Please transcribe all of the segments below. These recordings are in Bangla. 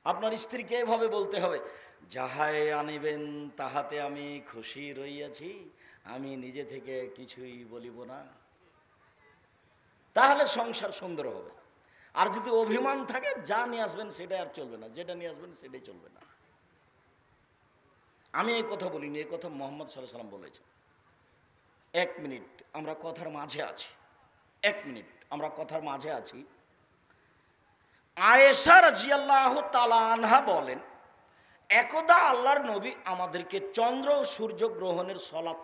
আপনার স্ত্রীকে এভাবে বলতে হবে, যাহাই আনিবেন তাহাতে আমি খুশি রইয়াছি, আমি নিজে থেকে কিছুই বলিব না। তাহলে সংসার সুন্দর হবে। আর যদি অভিমান থাকে, যা নিয়ে আসবেন সেটাই আর চলবে না, যেটা নিয়ে আসবেন সেটাই চলবে না। আমি এই কথা বলিনি, এই কথা মোহাম্মদ সাল্লাল্লাহু আলাইহি ওয়াসাল্লাম বলেছেন। 1 মিনিট আমরা কথার মাঝে আছি, 1 মিনিট আমরা কথার মাঝে আছি। আয়েশা রাদিয়াল্লাহু তাআলা আনহা বলেন, একদা আল্লাহর নবী আমাদেরকে চন্দ্র ও সূর্য গ্রহণের সালাত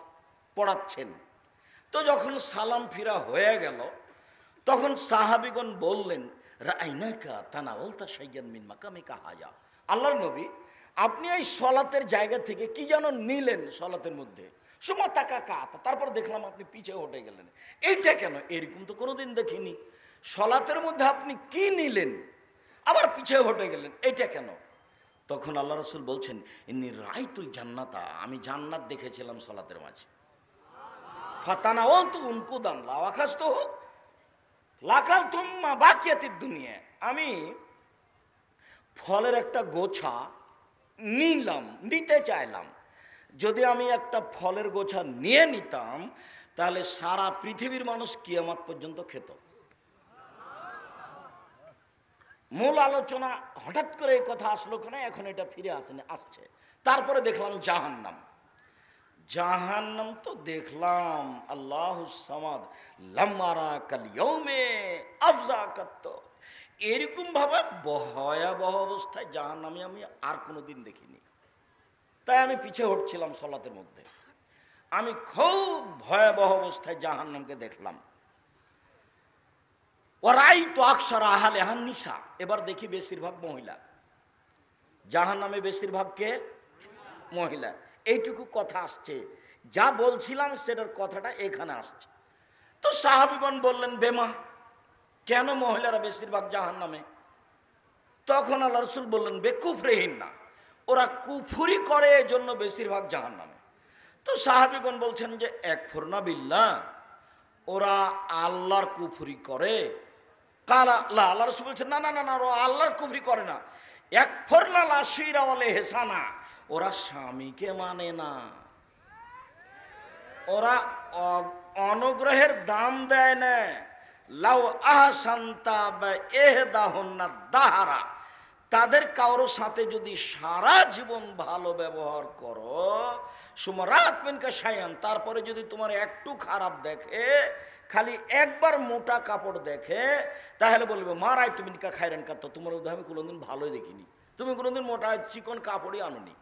পড়াচ্ছেন। তো যখন সালাম ফিরা হয়ে গেল, তখন সাহাবীগণ বললেন, রাআইনাকা তানাওয়ালতা শাইয়ান মিন মাকামিকা হাজা। আল্লাহর নবী, আপনি এই সলাতের জায়গা থেকে কি যেন নিলেন সলাতের মধ্যে, সুমা তাকা কাত, তারপর দেখলাম আপনি পিছে হটে গেলেন। এইটা কেন? এরকম তো কোনোদিন দেখিনি। সলাতের মধ্যে আপনি কি নিলেন আবার পিছে হটে গেলেন, এটা কেন? তখন আল্লাহ রাসূল বলছেন, ইন্নী রাআইতুল জান্নাতা, আমি জান্নাত দেখেছিলাম সলাতের মাঝে। ফাতানাওয়ালতু উনকুদান লাওয়াখাজতু লাকালতুম মা বাকিয়াতিদ দুনিয়া, আমি ফলের একটা গোছা নিতে চাইলাম। যদি আমি একটা ফলের গোছা নিয়ে নিতাম, তাহলে সারা পৃথিবীর মানুষ কিয়ামত পর্যন্ত খেত। মূল আলোচনা হঠাৎ করে এই কথা আসলো কেন, এখন এটা ফিরে আসছে। তারপরে দেখলাম জাহান্নাম। জাহান্নাম তো দেখলাম, আল্লাহুস সামাদ লাম্মারা কাল ইয়াউমে আফজাকাত, এরকম ভাবে ভয়াবহ অবস্থায় জাহান্নামে আমি আর কোনোদিন দেখিনি। তাই আমি পিছে হটছিলাম সলাতের মধ্যে, আমি খুব ভয়াবহ অবস্থায় জাহান্নামকে দেখলাম। ওরাই তো আকসার আহালে হান নিসা, এবার দেখি বেশিরভাগ মহিলা জাহান্নামে, বেশিরভাগ কে? মহিলা। এইটুকু কথা আসছে, যা বলছিলাম সেটার কথাটা এখানে আসছে। তো সাহাবীগণ বললেন, বেমা, কেন মহিলারা বেশিরভাগ জাহান্নামে? তখন আল্লাহ রাসূল বললেন, বেকুফরিহিন না, ওরা কুফরি করে, এজন্য বেশিরভাগ জাহান্নামে। তো সাহাবীগণ বলছেন যে একফুরনা বিল্লাহ, ওরা আল্লাহর কুফরি করে? কালা লা, আল্লাহ রাসূল বলছেন, না না না না, ওরা আল্লাহর কুফরি করে না। একফুরনা লাশিরা ওয়াল ইহসানা, ওরা স্বামীকে মানে না, ওরা অনুগ্রহের দাম দেয় না। লাউ আহসানতা বা ইহদাহুন্না দাহারা, তাদের কারো সাথে যদি সারা জীবন ভালো ব্যবহার করো, সুমারাত মিনকা শায়ান, তারপরে যদি তোমার একটু খারাপ দেখে, খালি একবার মোটা কাপড় দেখে, তাহলে বলবে মা রাইতু মিনকা খায়রান কাত, তোমার মধ্যে আমি কোনোদিন ভালোই দেখিনি, তুমি কোনোদিন মোটা চিকন কাপড়ই আনোনি।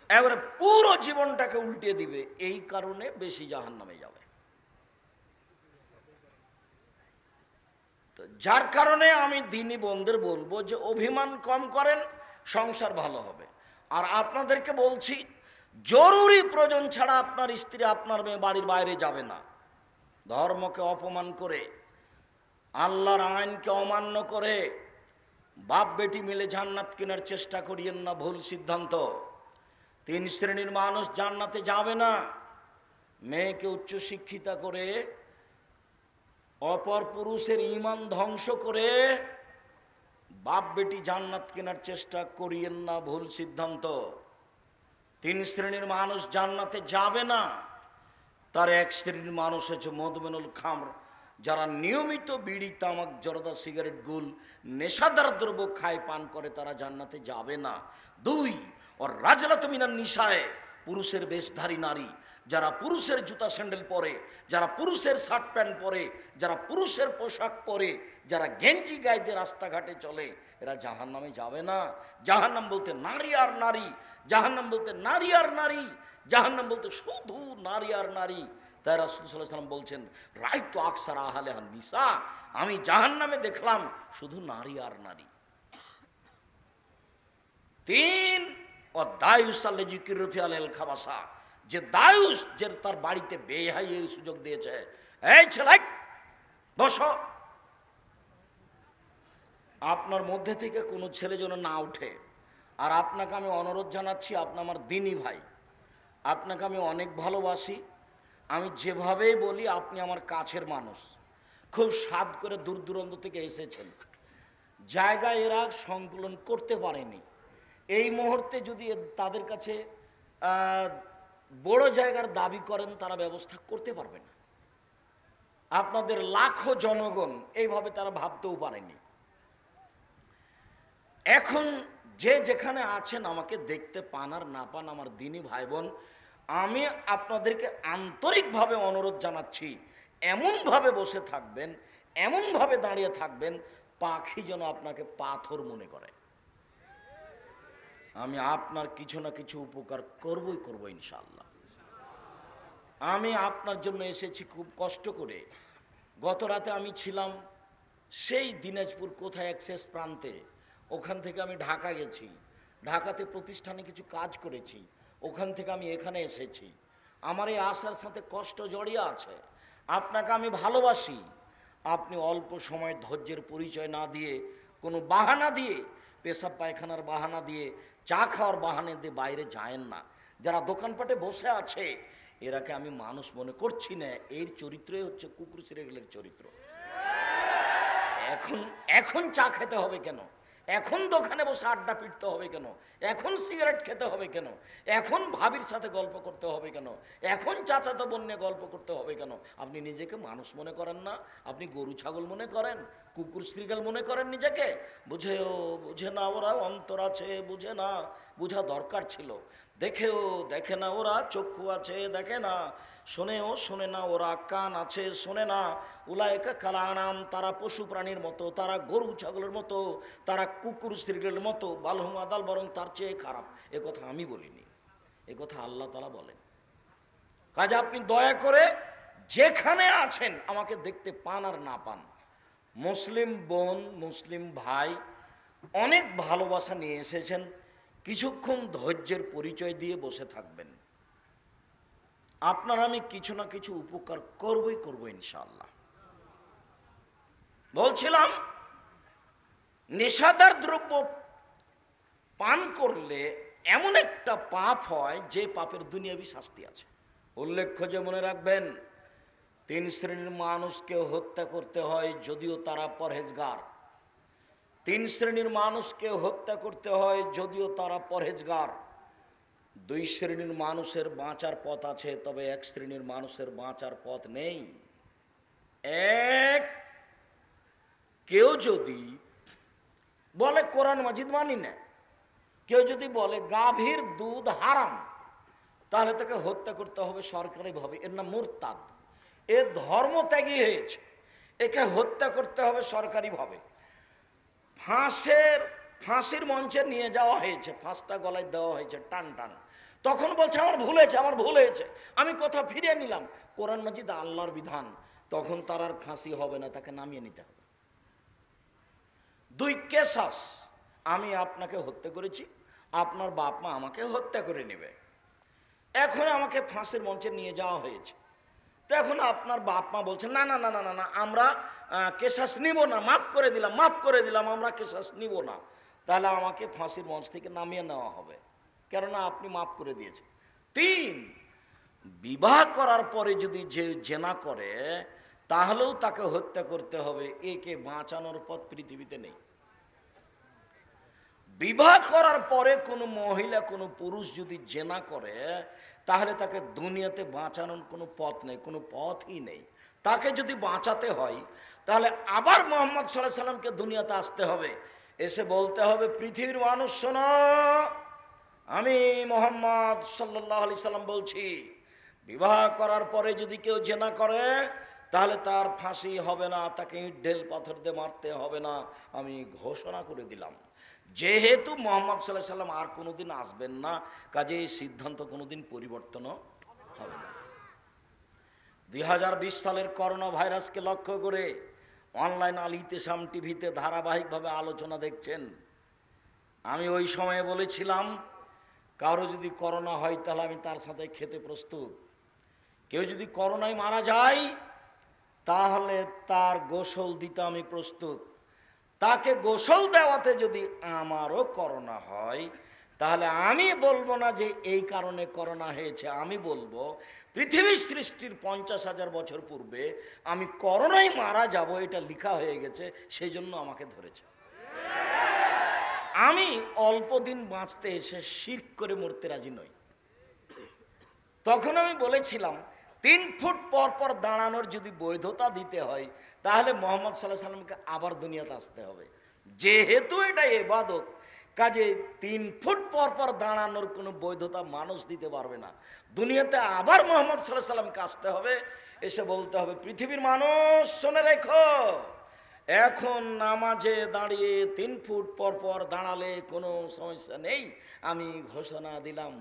এবারে পুরো জীবনটাকে উল্টিয়ে দিবে, এই কারণে বেশি জাহান্নামে যাবে। তো যার কারণে আমি দিনী বোনদের বলবো যে অভিমান কম করেন, সংসার ভালো হবে। আর আপনাদেরকে বলছি, জরুরি প্রয়োজন ছাড়া আপনার স্ত্রী, আপনার মেয়ে বাড়ির বাইরে যাবে না। ধর্মকে অপমান করে, আল্লাহর আইনকে অমান্য করে বাপ বেটি মিলে জান্নাত কেনার চেষ্টা করিয়েন না, ভুল সিদ্ধান্ত। 3 শ্রেণীর মানুষ জান্নাতে যাবে না। মেয়েকে উচ্চশিক্ষিতা করে অপর পুরুষের ঈমান ধ্বংস করে বাপ বেটি জান্নাত কেনার চেষ্টা করিয়েন না, ভুল সিদ্ধান্ত। 3 শ্রেণীর মানুষ জান্নাতে যাবে না। তার 1 শ্রেণীর মানুষ হচ্ছে মদমেনুল খামর, যারা নিয়মিত বিড়ি, তামাক, জর্দা, সিগারেট, গুল, নেশাদার দ্রব্য খায়, পান করে, তারা জান্নাতে যাবে না। 2, ওর রাজলাতু মিনান নিসায়ে, পুরুষের বেশধারী নারী, যারা পুরুষের জুতা স্যান্ডেল পরে, যারা পুরুষের শার্ট প্যান্ট পরে, যারা পুরুষের পোশাক পরে, যারা গেঞ্জি গায়ে দিয়ে রাস্তাঘাটে চলে, এরা জাহান্নামে যাবে না। জাহান্নাম বলতে নারী আর নারী, জাহান্নাম বলতে নারী আর নারী, জাহান্নাম বলতে শুধু নারী আর নারী। তাই রাসূল সাল্লাল্লাহু আলাইহি ওয়াসাল্লাম বলছেন, রাইতু আকসার আহলেহান নিসা, আমি জাহান্নামে দেখলাম শুধু নারী আর নারী। 3, ও দায়ুস আল্লাযী কিরফি আলাল খাবাসা, যে দায়ুস, যে তার বাড়িতে বেহাইয়ের সুযোগ দিয়েছে। এই ছেলে বসো, আপনার মধ্যে থেকে কোনো ছেলে যেন না উঠে। আর আপনাকে আমি অনুরোধ জানাচ্ছি, আপনি আমার দিনী ভাই, আপনাকে আমি অনেক ভালোবাসি। আমি যেভাবেই বলি, আপনি আমার কাছের মানুষ, খুব সাধ করে দূর দূরান্ত থেকে এসেছেন। জায়গা এরা সংকলন করতে পারেনি। এই মুহূর্তে যদি তাদের কাছে বড় জায়গার দাবি করেন, তারা ব্যবস্থা করতে পারবে না। আপনাদের লাখো জনগণ এইভাবে তারা ভাবতেও পারেনি। এখন যে যেখানে আছেন আমাকে দেখতে পান আর না পান, আমার দিনী ভাই বোন, আমি আপনাদেরকে আন্তরিকভাবে অনুরোধ জানাচ্ছি, এমনভাবে বসে থাকবেন, এমনভাবে দাঁড়িয়ে থাকবেন, পাখি যেন আপনাকে পাথর মনে করে। আমি আপনার কিছু না কিছু উপকার করবই করব ইনশাআল্লাহ। আমি আপনার জন্য এসেছি খুব কষ্ট করে। গত রাতে আমি ছিলাম সেই দিনাজপুর কোথায় এক শেষ প্রান্তে, ওখান থেকে আমি ঢাকা গেছি, ঢাকাতে প্রতিষ্ঠানে কিছু কাজ করেছি, ওখান থেকে আমি এখানে এসেছি। আমার এই আশার সাথে কষ্ট জড়িয়ে আছে। আপনাকে আমি ভালোবাসি, আপনি অল্প সময় ধৈর্যের পরিচয় না দিয়ে, কোনো বাহানা দিয়ে, পেশাব পায়খানার বাহানা দিয়ে, চা খাওয়ার বাহানা দিয়ে বাইরে যায়েন না। যারা দোকানপাটে বসে আছে এরাকে আমি মানুষ মনে করছি না, এর চরিত্রই হচ্ছে কুকুর সিরিয়ালের চরিত্র। এখন চা খেতে হবে কেন? এখন দোকানে বসে আড্ডা পিটতে হবে কেন? এখন সিগারেট খেতে হবে কেন? এখন ভাবির সাথে গল্প করতে হবে কেন? এখন চাচাতো বোন নিয়ে গল্প করতে হবে কেন? আপনি নিজেকে মানুষ মনে করেন না? আপনি গরু ছাগল মনে করেন, কুকুর শ্রীগাল মনে করেন নিজেকে? বুঝে না ওরা, অন্তর আছে বুঝে না, বোঝা দরকার ছিল। দেখেও দেখে না ওরা, চক্ষু আছে দেখে না, শোনেও শোনে না ওরা, কান আছে শোনে না। উলায়েকা কালানাম, তারা পশু প্রাণীর মতো, তারা গরু ছাগলের মতো, তারা কুকুর শ্রীগেলের মতো, বালহুম আদাল, বরং তার চেয়ে খারাপ। এ কথা আমি বলিনি, এ কথা আল্লাহ তাআলা বলেন। কাজে আপনি দয়া করে যেখানে আছেন আমাকে দেখতে পান আর না পান, মুসলিম বোন মুসলিম ভাই অনেক ভালোবাসা নিয়ে এসেছেন, কিছুক্ষণ ধৈর্যের পরিচয় দিয়ে বসে থাকবেন। আপনার আমি কিছু না কিছু উপকার করবই করব ইনশাআল্লাহ। বলছিলাম, নেশাদার দ্রব্য পান করলে এমন একটা পাপ হয় যে পাপের দুনিয়াবি শাস্তি আছে। উল্লেখ্য যে মনে রাখবেন, 3 শ্রেণীর মানুষকে হত্যা করতে হয় যদিও তারা পরহেজগার। 3 শ্রেণীর মানুষকে হত্যা করতে হয় যদিও তারা পরহেজগার। 2 শ্রেণীর মানুষের বাঁচার পথ আছে, তবে 1 শ্রেণীর মানুষের বাঁচার পথ নেই। কেউ যদি বলে কোরআন মাজিদ মানি না, কেউ যদি বলে গাভীর দুধ হারাম, তাহলে তাকে হত্যা করতে হবে সরকারিভাবে। এর নাম মুরতাদ, এ ধর্মত্যাগী হয়েছে, একে হত্যা করতে হবে সরকারিভাবে। ফাঁসির মঞ্চে নিয়ে যাওয়া হয়েছে, ফাঁসটা গলায় দেওয়া হয়েছে টান টান, তখন বলছে আমার ভুল হয়েছে, আমার ভুল হয়েছে, আমি কথা ফিরিয়ে নিলাম, কোরআন মাজিদ আল্লাহর বিধান। তখন তার আর ফাঁসি হবে না, তাকে নামিয়ে নিতে হবে। 2 কেসাস, আমি আপনাকে হত্যা করেছি, আপনার বাপ মা আমাকে হত্যা করে নেবে। এখন আমাকে ফাঁসির মঞ্চে নিয়ে যাওয়া হয়েছে, তো এখন আপনার বাপ মা বলছেন না না না না না না, আমরা কেসাস নিব না, মাফ করে দিলাম, আমরা কেসাস নিব না। তাহলে আমাকে ফাঁসির মঞ্চ থেকে নামিয়ে নেওয়া হবে, কেননা আপনি মাফ করে দিয়েছেন। 3, বিবাহ করার পরে যদি যে জেনা করে তাহলেও তাকে হত্যা করতে হবে। একে বাঁচানোর পথ পৃথিবীতে নেই। বিবাহ করার পরে কোনো মহিলা কোনো পুরুষ যদি জেনা করে তাহলে তাকে দুনিয়াতে বাঁচানোর কোনো পথ নেই, কোনো পথই নেই। তাকে যদি বাঁচাতে হয় তাহলে আবার মুহাম্মদ সাল্লাল্লাহু আলাইহি সাল্লামকে দুনিয়াতে আসতে হবে, এসে বলতে হবে পৃথিবীর মানুষ শোনো, আমি মুহাম্মদ সাল্লাল্লাহু আলাইহি সাল্লাম বলছি, বিবাহ করার পরে যদি কেউ জেনা করে তাহলে তার ফাঁসি হবে না, তাকে ইট ঢেল পাথর দিয়ে মারতে হবে না, আমি ঘোষণা করে দিলাম। যেহেতু মুহাম্মদ সাল্লাল্লাহু আলাইহি সাল্লাম আর কোনোদিন আসবেন না, কাজে এই সিদ্ধান্ত কোনোদিন পরিবর্তনও হবে না। 2020 সালের করোনা ভাইরাসকে লক্ষ্য করে অনলাইন আল ইতিসাম টিভিতে ধারাবাহিকভাবে আলোচনা দেখছেন। আমি ওই সময়ে বলেছিলাম, কারো যদি করোনা হয় তাহলে আমি তার সাথে খেতে প্রস্তুত। কেউ যদি করোনায় মারা যায় তাহলে তার গোসল দিতে আমি প্রস্তুত। তাকে গোসল দেওয়াতে যদি আমারও করোনা হয় তাহলে আমি বলবো না যে এই কারণে করোনা হয়েছে, আমি বলবো পৃথিবীর সৃষ্টির 50,000 বছর পূর্বে আমি করোনায় মারা যাব, এটা লেখা হয়ে গেছে, সেই জন্য আমাকে ধরেছে। আমি অল্প দিন বাঁচতে এসে শিরক করে মরতে রাজি নই। তখন আমি বলেছিলাম 3 ফুট পর পর দাঁড়ানোর যদি বৈধতা দিতে হয় তাহলে মোহাম্মদ সাল্লাল্লাহু আলাইহি সাল্লামকে আবার দুনিয়াতে আসতে হবে। যেহেতু এটা ইবাদত, কাজে 3 ফুট পর পর দাঁড়ানোর কোনো বৈধতা মানুষ দিতে পারবে না। দুনিয়াতে আবার মোহাম্মদ সাল্লাল্লাহু আলাইহি সাল্লামকে আসতে হবে, এসে বলতে হবে পৃথিবীর মানুষ শুনে রেখো, এখন নামাজে দাঁড়িয়ে 3 ফুট পর পর দাঁড়ালে কোনো সমস্যা নেই, আমি ঘোষণা দিলাম।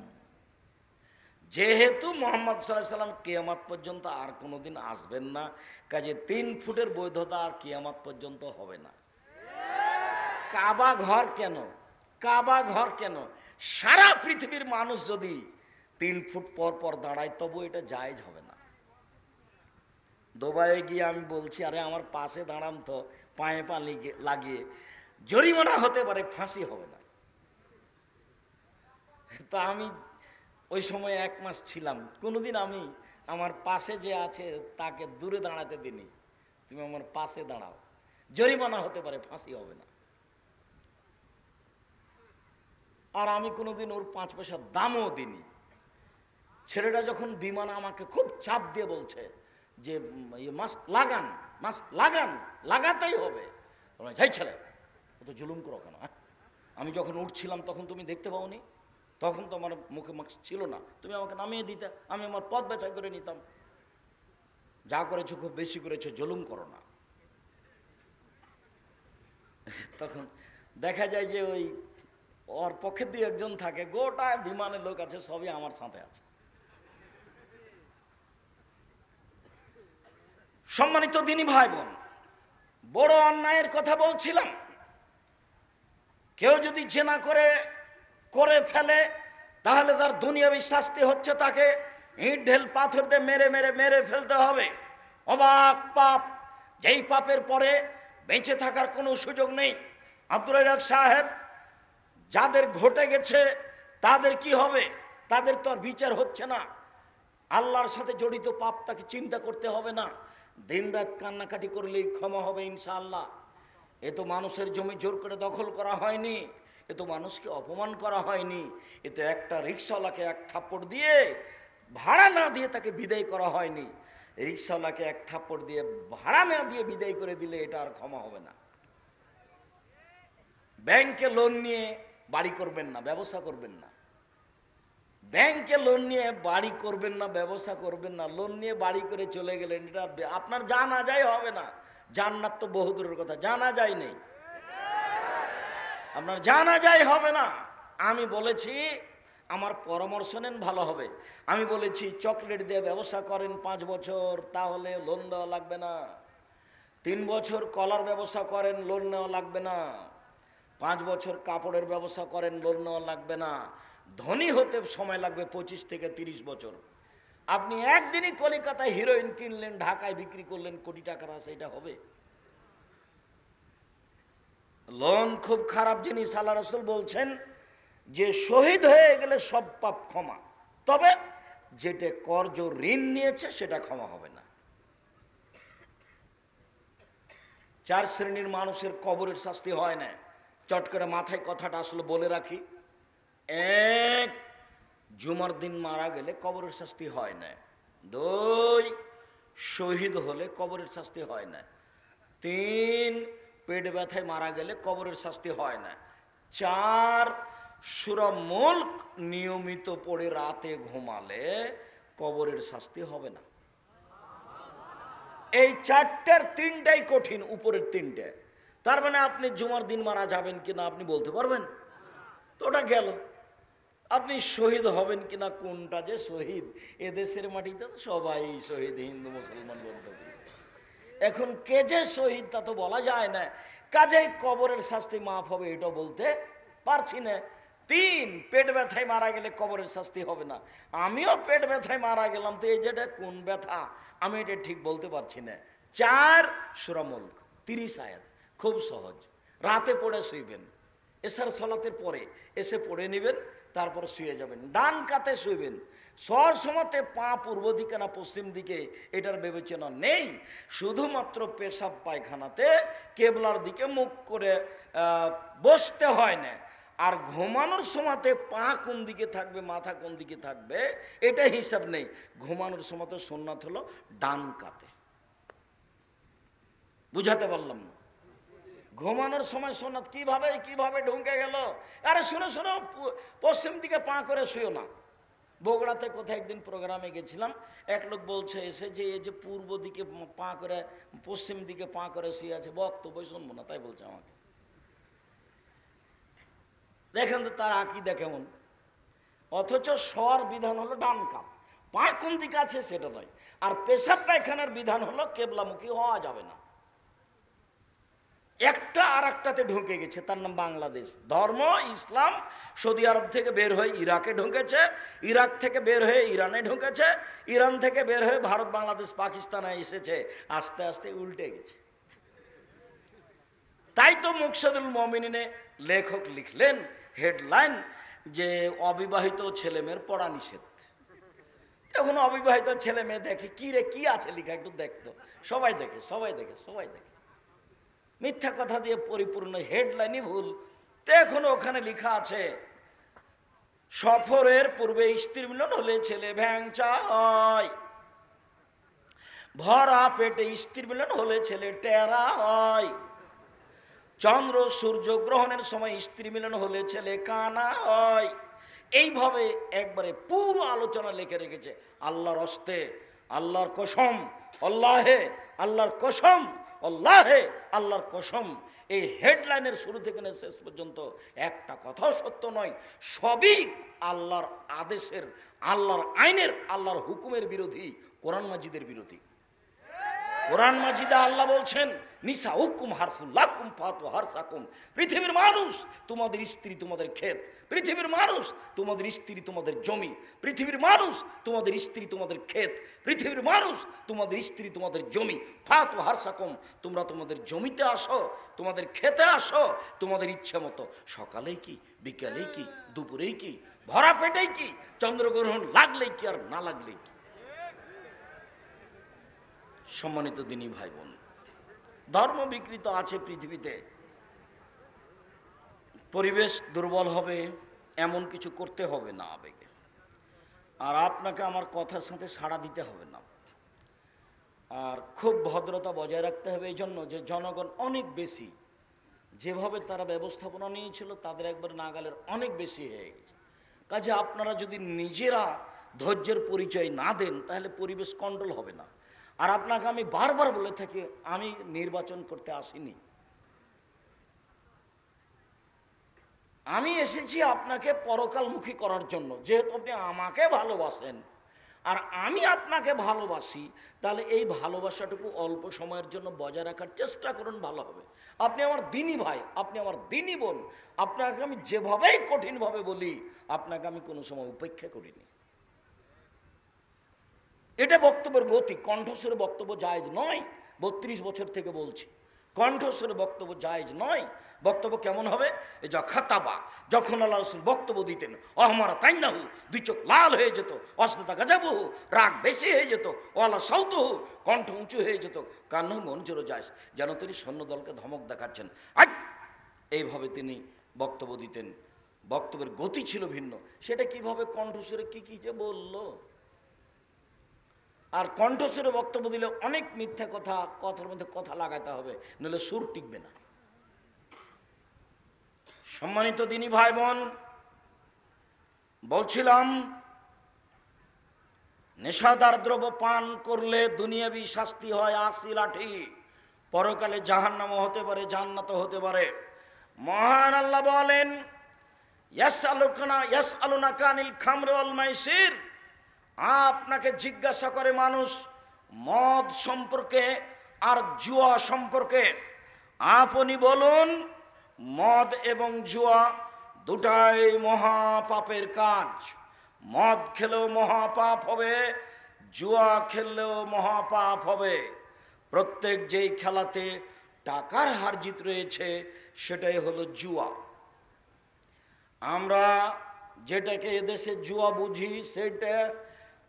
যেহেতু মোহাম্মদ সাল্লাল্লাহু আলাইহি সাল্লাম কিয়ামত পর্যন্ত আর কোনোদিন আসবেন না, কাজে 3 ফুটের বৈধতা আর কিয়ামত পর্যন্ত হবে না। কাবা ঘর কেন? কাবা ঘর কেন? সারা পৃথিবীর মানুষ যদি 3 ফুট পর পর দাঁড়ায় তবু এটা জায়েজ হবে না। দুবাইয়ে গিয়ে আমি বলছি, আরে আমার পাশে দাঁড়ান তো, পায়ে পা লাগিয়ে জরিমানা হতে পারে, ফাঁসি হবে না। তো আমি ওই সময় 1 মাস ছিলাম, কোনোদিন আমি আমার পাশে যে আছে তাকে দূরে দাঁড়াতে দিনি, তুমি আমার পাশে দাঁড়াও, জরিমানা হতে পারে, ফাঁসি হবে না। আর আমি কোনোদিন ওর 5 পয়সার দামও দিইনি। ছেলেটা যখন বিমানে আমাকে খুব চাপ দিয়ে বলছে যে মাস্ক লাগান, মাস্ক লাগান, লাগাতেই হবে, যাই ছেলে অত জুলুম করো কেন? আমি যখন উঠছিলাম তখন তুমি দেখতে পাওনি, তখন তো আমার মুখে মাস্ক ছিল না, তুমি আমাকে নামিয়ে দিতে, আমি আমার পথ বেচাই করে নিতাম। যা করেছো খুব বেশি করেছো, জুলুম করো না। তখন দেখা যায় যে ওই ওর পক্ষে দিয়ে একজন থাকে, গোটা বিমানের লোক আছে, সবই আমার সাথে আছে। সম্মানিত দিনী ভাই বোন, বড় অন্যায়ের কথা বলছিলাম। কেউ যদি জেনা করে ফেলে তাহলে তার দুনিয়াবি শাস্তি হচ্ছে তাকে ইট ঢেল পাথর দিয়ে মেরে ফেলতে হবে। অবাক পাপ, যেই পাপের পরে বেঁচে থাকার কোনো সুযোগ নেই। আব্দুর রাজ্জাক সাহেব, যাদের ঘটে গেছে তাদের কি হবে? তাদের তো আর বিচার হচ্ছে না। আল্লাহর সাথে জড়িত পাপ, তাকে চিন্তা করতে হবে না, দিনরাত কান্নাকাটি করলেই ক্ষমা হবে ইনশাআল্লাহ। এ তো মানুষের জমি জোর করে দখল করা হয়নি, এ তো মানুষকে অপমান করা হয়নি, এ তো একটা রিক্সাওয়ালাকে 1 থাপ্পড় দিয়ে ভাড়া না দিয়ে তাকে বিদায় করা হয়নি। রিক্সাওয়ালাকে 1 থাপ্পড় দিয়ে ভাড়া না দিয়ে বিদায় করে দিলে এটা আর ক্ষমা হবে না। ব্যাংকে লোন নিয়ে বাড়ি করবেন না, ব্যবসা করবেন না। ব্যাংকে লোন নিয়ে বাড়ি করবেন না, ব্যবসা করবেন না। লোন নিয়ে বাড়ি করে চলে গেলেন, এটা আপনার জানা যায় হবে না। জান্নাত তো বহু দূরের কথা, জানা যায় নেই, আপনার জানা যায় হবে না। আমি বলেছি, আমার পরামর্শ নেন, ভালো হবে। আমি বলেছি চকলেট দিয়ে ব্যবসা করেন 5 বছর, তাহলে লোন দেওয়া লাগবে না। 3 বছর কলার ব্যবসা করেন, লোন নেওয়া লাগবে না। 5 বছর কাপড়ের ব্যবসা করেন, লোন নেওয়া লাগবে না। ধনী হতে সময় লাগবে 25 থেকে 30 বছর। আপনি একদিনই কলিকাতায় হিরোইন কিনলেন, ঢাকায় বিক্রি করলেন, কোটি টাকার আছে, এটা হবে? লোন খুব খারাপ জিনিস। আল্লাহ রাসূল বলছেন যে শহীদ হয়ে গেলে সব পাপ ক্ষমা, তবে যেটা কর্জ ঋণ নিয়েছে সেটা ক্ষমা হবে না। 4 শ্রেণীর মানুষের কবরের শাস্তি হয় না। চট করে মাথায় কথাটা আসলে বলে রাখি। 1, জুমার দিন মারা গেলে কবরের শাস্তি হয় না। 2, শহীদ হলে কবরের শাস্তি হয় না। 3, পেট ব্যথায় মারা গেলে কবরের শাস্তি হয় না। 4, সূরা মুলক নিয়মিত পড়ে রাতে ঘুমালে কবরের শাস্তি হবে না। এই 4টার 3টাই কঠিন, উপরের 3টে। তার মানে আপনি জুমার দিন মারা যাবেন কিনা আপনি বলতে পারবেন তো, ওটা গেল। আপনি শহীদ হবেন কিনা, কোনটা যে শহীদ, এদেশের মাটিতে সবাই শহীদ, হিন্দু মুসলমান বলতে পারে। এখন কে যে শহীদ তা তো বলা যায় না, কাজেই কবরের শাস্তি মাফ হবে এটাও বলতে পারছি না। 3, পেট ব্যথায় মারা গেলে কবরের শাস্তি হবে না। আমিও পেট ব্যথায় মারা গেলাম, তো এই যেটা কোন ব্যথা আমি এটা ঠিক বলতে পারছি না। 4, সূরা মুলক 30 আয়াত, খুব সহজ। রাতে পড়ে শুইবেন, এশার সালাতের পরে এসে পড়ে নেবেন, তারপর শুয়ে যাবেন। ডান কাতে শুইবেন, সব সময়তে পা পূর্ব দিকে না পশ্চিম দিকে এটার বিবেচনা নেই। শুধুমাত্র পেশাব পায়খানাতে কেবলার দিকে মুখ করে বসতে হয় না। আর ঘুমানোর সময়তে পা কোন দিকে থাকবে, মাথা কোন দিকে থাকবে, এটা হিসাব নেই। ঘুমানোর সময়তে সুন্নাত হলো ডান কাতে। বুঝাতে পারলাম না? ঘুমানোর সময় সুন্নাত কিভাবে কিভাবে ঢুকে গেল। আরে শোনো শোনো, পশ্চিম দিকে পা করে শুয়ো না। বগুড়াতে কোথায় একদিন প্রোগ্রামে গেছিলাম, এক লোক বলছে এসে যে এই যে পূর্ব দিকে পা করে, পশ্চিম দিকে পা করে শুয়ে আছে, বক্তব্য শুনবো না, তাই বলছে আমাকে। দেখেন তো তার আকীদা কেমন। অথচ শোয়ার বিধান হলো ডান কাত, পা কোন দিকে আছে সেটা নয়। আর পেশাব পায়খানার বিধান হলো কেবলামুখী হওয়া যাবে না। একটা আর একটাতে ঢুকে গেছে, তার নাম বাংলাদেশ। ধর্ম ইসলাম সৌদি আরব থেকে বের হয়ে ইরাকে ঢুকেছে, ইরাক থেকে বের হয়ে ইরানে ঢুকেছে, ইরান থেকে বের হয়ে ভারত, বাংলাদেশ, পাকিস্তানে এসেছে। আস্তে আস্তে উল্টে গেছে। তাই তো মুকসাদুল মুমিনিনে লেখক লিখলেন হেডলাইন যে অবিবাহিত ছেলে মেয়ের পড়া নিষেধ। এখন অবিবাহিত ছেলে মেয়ে দেখে, কি রে কি আছে লেখা, একটু দেখতো। সবাই দেখে, সবাই দেখে, সবাই দেখে, মিথ্যা কথা দিয়ে পরিপূর্ণ, হেডলাইনই ভুল। তো এখন ওখানে লেখা আছে সফরের পূর্বে স্ত্রী মিলন হলে ছেলে ভ্যাংচা হয়, ভরা পেটে স্ত্রী মিলন হলে ছেলে টেরা হয়, চন্দ্র সূর্য গ্রহণের সময় স্ত্রী মিলন হলে ছেলে কানা হয়। এইভাবে একবারে পুরো আলোচনা লিখে রেখেছে। আল্লাহর হস্তে, আল্লাহর কসম, আল্লাহে, আল্লাহর কসম, আল্লাহে, আল্লাহর কসম। এই হেডলাইনের শুরু থেকে শেষ পর্যন্ত একটা কথাও সত্য নয়। সবই আল্লাহর আদেশের, আল্লাহর আইনের, আল্লাহর হুকুমের বিরোধী, কোরআন মাজিদের বিরোধী। কোরআন মাজিদে আল্লাহ বলছেন নিসা হুকুম হারফুল্লাকুম ফাতু হারসাকুম। পৃথিবীর মানুষ তোমাদের স্ত্রী তোমাদের ক্ষেত, পৃথিবীর মানুষ তোমাদের স্ত্রী তোমাদের জমি, পৃথিবীর মানুষ তোমাদের স্ত্রী তোমাদের ক্ষেত, পৃথিবীর মানুষ তোমাদের স্ত্রী তোমাদের জমি। ফাতু হারসাকুম, তোমরা তোমাদের জমিতে আসো, তোমাদের খেতে আসো, তোমাদের ইচ্ছে মতো। সকালেই কি, বিকালেই কি, দুপুরেই কি, ভরা পেটেই কি, চন্দ্রগ্রহণ লাগলেই কি আর না লাগলেই কি। সম্মানিত দিনী ভাই বোন, ধর্ম বিকৃত আছে পৃথিবীতে। পরিবেশ দুর্বল হবে এমন কিছু করতে হবে না আবেগে। আর আপনাকে আমার কথার সাথে সাড়া দিতে হবে না। আর খুব ভদ্রতা বজায় রাখতে হবে, এই জন্য যে জনগণ অনেক বেশি, যেভাবে তারা ব্যবস্থাপনা নিয়েছিল তাদের একবার নাগালের অনেক বেশি হয়ে গেছে। কাজে আপনারা যদি নিজেরা ধৈর্যের পরিচয় না দেন তাহলে পরিবেশ কন্ট্রোল হবে না। আর আপনাকে আমি বারবার বলে থাকি, আমি নির্বাচন করতে আসিনি, আমি এসেছি আপনাকে পরকালমুখী করার জন্য। যেহেতু আপনি আমাকে ভালোবাসেন আর আমি আপনাকে ভালোবাসি, তাহলে এই ভালোবাসাটুকু অল্প সময়ের জন্য বজায় রাখার চেষ্টা করুন, ভালো হবে। আপনি আমার দিনী ভাই, আপনি আমার দিনী বোন, আপনাকে আমি যেভাবেই কঠিনভাবে বলি, আপনাকে আমি কোনো সময় উপেক্ষা করিনি। এটা বক্তব্যের গতি, কণ্ঠস্বরে বক্তব্য জায়েজ নয়। 32 বছর থেকে বলছি, কণ্ঠস্বরে বক্তব্য জায়েজ নয়। বক্তব্য কেমন হবে? এই যা খাতাবা, যখন আল্লাহ রাসূল বক্তব্য দিতেন, অহমারা তাই না হু, দুই চোখ লাল হয়ে যেত, অস্তা গাজাবু, রাগ বেশি হয়ে যেত, ওয়ালা সৌত হু, কণ্ঠ উঁচু হয়ে যেত, কান্না মন জোরো যায়, যেন তিনি সৈন্যদলকে ধমক দেখাচ্ছেন। এইভাবে তিনি বক্তব্য দিতেন। বক্তব্যের গতি ছিল ভিন্ন। সেটা কিভাবে কণ্ঠস্বরে কি কি যে বললো। আর কণ্ঠস্বরে বক্তব্য দিলে অনেক মিথ্যা কথা, কথার মধ্যে কথা লাগাতে হবে, নইলে সুর টিকবে না। সম্মানিত দিনী ভাই বোন, বলছিলাম নেশাদার দ্রব্য পান করলে দুনিয়াবি শাস্তি হয় 80 লাঠি, পরকালে জাহান্নামও হতে পারে, জান্নাতও হতে পারে। মহান আল্লাহ বলেন ইয়াসআলুনাকা আনিল খামরি ওয়াল মাইসির, আপনাকে জিজ্ঞাসা করে মানুষ মদ সম্পর্কে আর জুয়া সম্পর্কে। আপনি বলুন মদ এবং জুয়া দুটাই মহাপাপের কাজ। মদ খেলেও মহাপাপ হবে, জুয়া খেললেও মহাপাপ হবে। প্রত্যেক যেই খেলাতে টাকার হার জিত রয়েছে সেটাই হলো জুয়া। আমরা যেটাকে এদেশে জুয়া বুঝি সেটা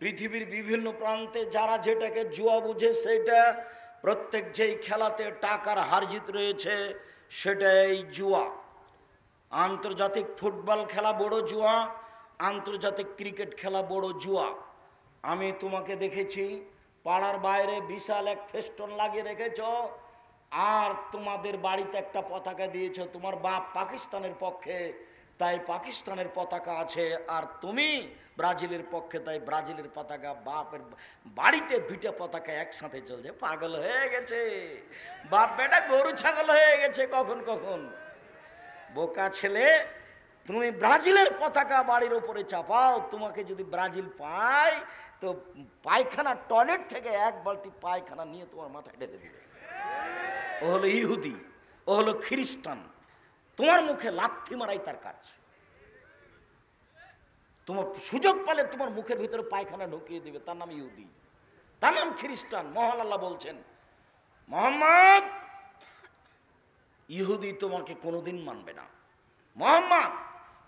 পৃথিবীর বিভিন্ন প্রান্তে যারা যেটাকে জুয়া বুঝে সেটা, প্রত্যেক যেই খেলাতে টাকার হার জিত রয়েছে সেটাই জুয়া। আন্তর্জাতিক ফুটবল খেলা বড় জুয়া, আন্তর্জাতিক ক্রিকেট খেলা বড় জুয়া। আমি তোমাকে দেখেছি পাড়ার বাইরে বিশাল এক ফেস্টন লাগিয়ে রেখেছ, আর তোমাদের বাড়িতে একটা পতাকা দিয়েছ। তোমার বাপ পাকিস্তানের পক্ষে, তাই পাকিস্তানের পতাকা আছে, আর তুমি ব্রাজিলের পক্ষে, তাই ব্রাজিলের পতাকা। বাপের বাড়িতে দুইটা পতাকা একসাথে চলছে। পাগল হয়ে গেছে বাপ বেটা, গরু ছাগল হয়ে গেছে কখন কখন। বোকা ছেলে, তুমি ব্রাজিলের পতাকা বাড়ির ওপরে চাপাও, তোমাকে যদি ব্রাজিল পায় তো পায়খানা টয়লেট থেকে এক বালতি পায়খানা নিয়ে তোমার মাথায় ঢেলে দিবে। ও হলো ইহুদি, ও হলো খ্রিস্টান, তোমার মুখে লাথি মারাই তার কাজ। তোমার সুযোগ পালে তোমার মুখের ভিতরে পায়খানা ঢুকিয়ে দিবে, তার নাম ইহুদি, তার নাম খ্রিস্টান। মহান আল্লাহ বলছেন, মোহাম্মদ, ইহুদি তোমাকে কোনোদিন মানবে না, মোহাম্মদ,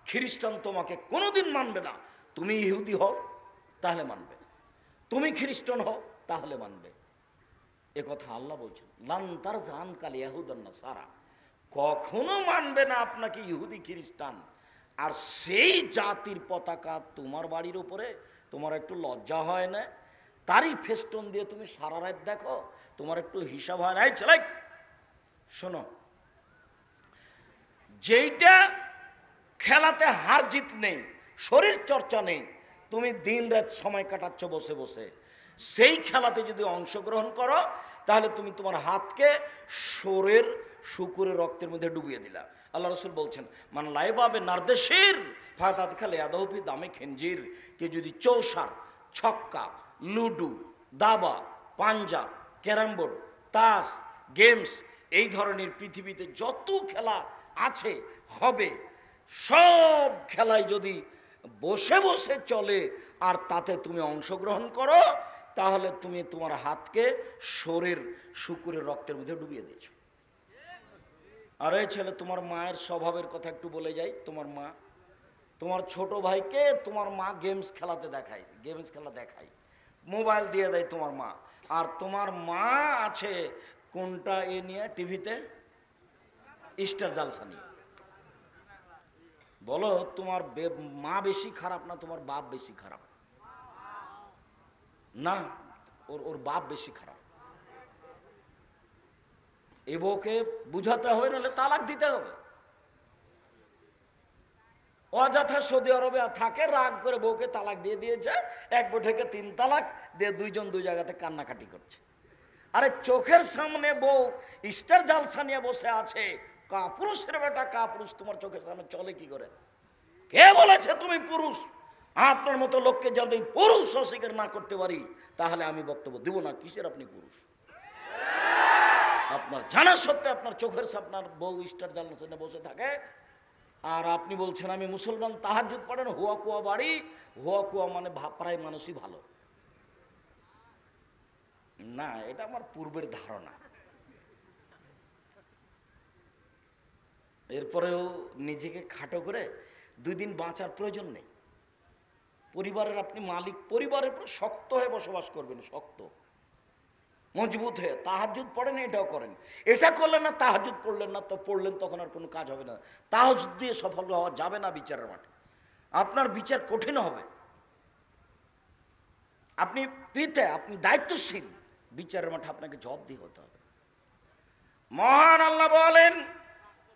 খ্রিস্টান তোমাকে কোনোদিন মানবে না। তুমি ইহুদি হও তাহলে মানবে, তুমি খ্রিস্টান হও তাহলে মানবে। এ কথা আল্লাহ বলছেন, লান্তার জান কাল ইয়াহুদান নাসারা, কখনো মানবে না আপনাকে ইহুদি খ্রিস্টান। আর সেই জাতির পতাকা তোমার বাড়ির উপরে, তোমার একটু লজ্জা হয় না? তারই ফেস্টন দিয়ে তুমি সারা রাত দেখো, তোমার একটু হিসাব হয় না? এই ছেলে শোনো, যেইটা খেলাতে হার জিত নেই, শরীর চর্চা নেই, তুমি দিন রাত সময় কাটাচ্ছ বসে বসে, সেই খেলাতে যদি অংশগ্রহণ করো তাহলে তুমি তোমার হাতকে শোরের শুকুরের রক্তের মধ্যে ডুবিয়ে দিলা। আল্লাহ রসুল বলছেন, মান লাইবাবে নারদেশির ফাতাত খালে আদহফি দামে খেঞ্জির, কে যদি চৌসার, ছক্কা, লুডু, দাবা, পাঞ্জা, ক্যারাম বোর্ড, তাস, গেমস, এই ধরনের পৃথিবীতে যত খেলা আছে হবে, সব খেলায় যদি বসে বসে চলে আর তাতে তুমি অংশগ্রহণ করো, তাহলে তুমি তোমার হাতকে শরীর শুকুরের রক্তের মধ্যে ডুবিয়ে দিয়েছো। আর এই ছেলে, তোমার মায়ের স্বভাবের কথা একটু বলে যাই। তোমার মা, তোমার ছোট ভাইকে তোমার মা গেমস খেলাতে দেখায়, গেমস খেলা দেখায়, মোবাইল দিয়ে দেয় তোমার মা। আর তোমার মা আছে কোনটা এ নিয়ে, টিভিতে স্টার জালসা নিয়ে। বলো, তোমার মা বেশি খারাপ না তোমার বাপ বেশি খারাপ? না, ওর বাপ বেশি খারাপ। এ বউকে বুঝাতে হবে, নাহলে তালাক দিতে হবে। অযথা সৌদি আরবে থাকে, রাগ করে বউকে তালাক দিয়ে দিয়েছে, এক বৈঠকে 3 তালাক দিয়ে দুইজন দুই জায়গাতে কান্নাকাটি করছে। আরে চোখের সামনে বউ স্টার জালসা নিয়ে বসে আছে, কাপুরুষের বেটা কাপুরুষ, তোমার চোখের সামনে চলে কি করে? কে বলেছে তুমি পুরুষ? আপনার মতো লোককে যদি পুরুষ অস্বীকার না করতে পারি তাহলে আমি বক্তব্য দিব না। কিসের আপনি পুরুষ? আপনার জানা সত্ত্বে আপনার চোখের সামনে আপনার বউ স্টার জালসা নিয়ে বসে থাকে, আর আপনি বলছেন আমি মুসলমান, তাহাজ্জুদ পড়েন, হুয়া কুয়া বাড়ি। হুয়া কুয়া মানে প্রায় মানুষই ভালো না, এটা আমার পূর্বের ধারণা। এরপরেও নিজেকে খাটো করে 2 দিন বাঁচার প্রয়োজন নেই। পরিবারের আপনি মালিক, পরিবারের উপর শক্ত হয়ে বসবাস করবেন, শক্ত মজবুত হয়ে। তাহাজ্জুদ পড়েন, এটাও করেন, এটা করলেন না, তাহাজ্জুদ পড়লেন না, তো পড়লেন তখন আর কোনো কাজ হবে না। তাহাজ্জুদ দিয়ে সফল হওয়া যাবে না বিচারের মাঠে, আপনার বিচার কঠিন হবে। আপনি পিতা, আপনি দায়িত্বশীল, বিচারের মাঠে আপনাকে জবাবদিহি হতে হবে। মহান আল্লাহ বলেন,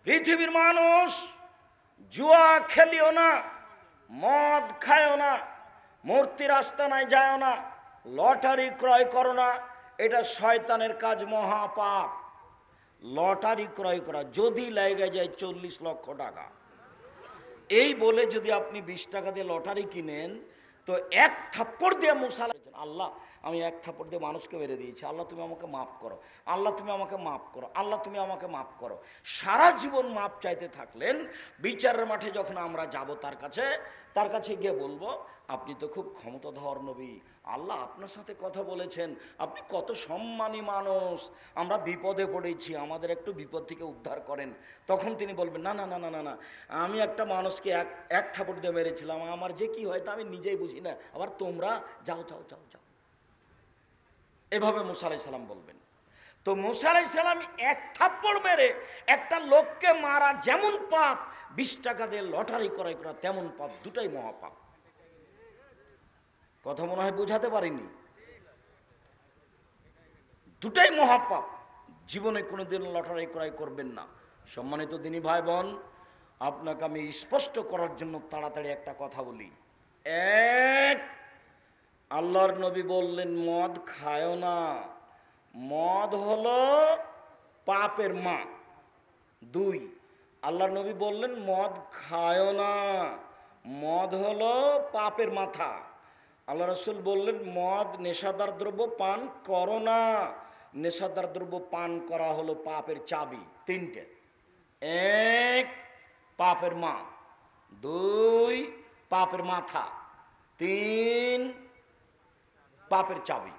পৃথিবীর মানুষ, জুয়া খেলিও না, মদ খায়ও না, মূর্তির আস্তানায় যায়ও না, লটারি ক্রয় করো না, এটা শয়তানের কাজ, মহাপাপ। লটারি ক্রয় করা যদি লেগে যায় 40 লক্ষ টাকা, এই বলে যদি আপনি 20 টাকা দিয়ে লটারি কিনেন, তো 1 থাপ্পড় দিয়ে মুসা, আল্লাহ আমি 1 থাপ্পড় দিয়ে মানুষকে মেরে দিয়েছি, আল্লাহ তুমি আমাকে মাফ করো, আল্লাহ তুমি আমাকে মাফ করো, আল্লাহ তুমি আমাকে মাফ করো। সারা জীবন মাপ চাইতে থাকলেন। বিচারের মাঠে যখন আমরা যাব তার কাছে গিয়ে বলবো, আপনি তো খুব ক্ষমতাধর নবী, আল্লাহ আপনার সাথে কথা বলেছেন, আপনি কত সম্মানী মানুষ, আমরা বিপদে পড়েছি, আমাদের একটু বিপদ থেকে উদ্ধার করেন। তখন তিনি বলবেন, না না না না না না, আমি একটা মানুষকে এক থাপড় দিয়ে মেরেছিলাম, আমার যে কি হয় তা আমি নিজেই বুঝি না, আবার তোমরা যাও যাও যাও যাও। এভাবে মুসা আলাইহিস সালাম বলবেন। তো মূসা আলাইহিস সালাম এক থাপ্পড় মেরে একটা লোককে মারা যেমন পাপ, 20 টাকা দিয়ে লটারি ক্রয় করা তেমন পাপ, দুটাই মহাপাপ। কথা মনে হয় বোঝাতে পারিনি। দুটাই মহাপাপ। জীবনে কোনোদিন লটারি ক্রয় করবেন না। সম্মানিত দিনী ভাই বোন, আপনাকে আমি স্পষ্ট করার জন্য তাড়াতাড়ি একটা কথা বলি। এক, আল্লাহর নবী বললেন মদ খায়ও না, মদ হলো পাপের মা। 2, আল্লাহর নবী বললেন মদ খায়ও না, মদ হলো পাপের মাথা। আল্লাহ রাসূল বললেন মদ নেশাদার দ্রব্য পান করো না, নেশাদার দ্রব্য পান করা হলো পাপের চাবি। 3টে। 1, পাপের মা। 2, পাপের মাথা। 3, পাপের চাবি।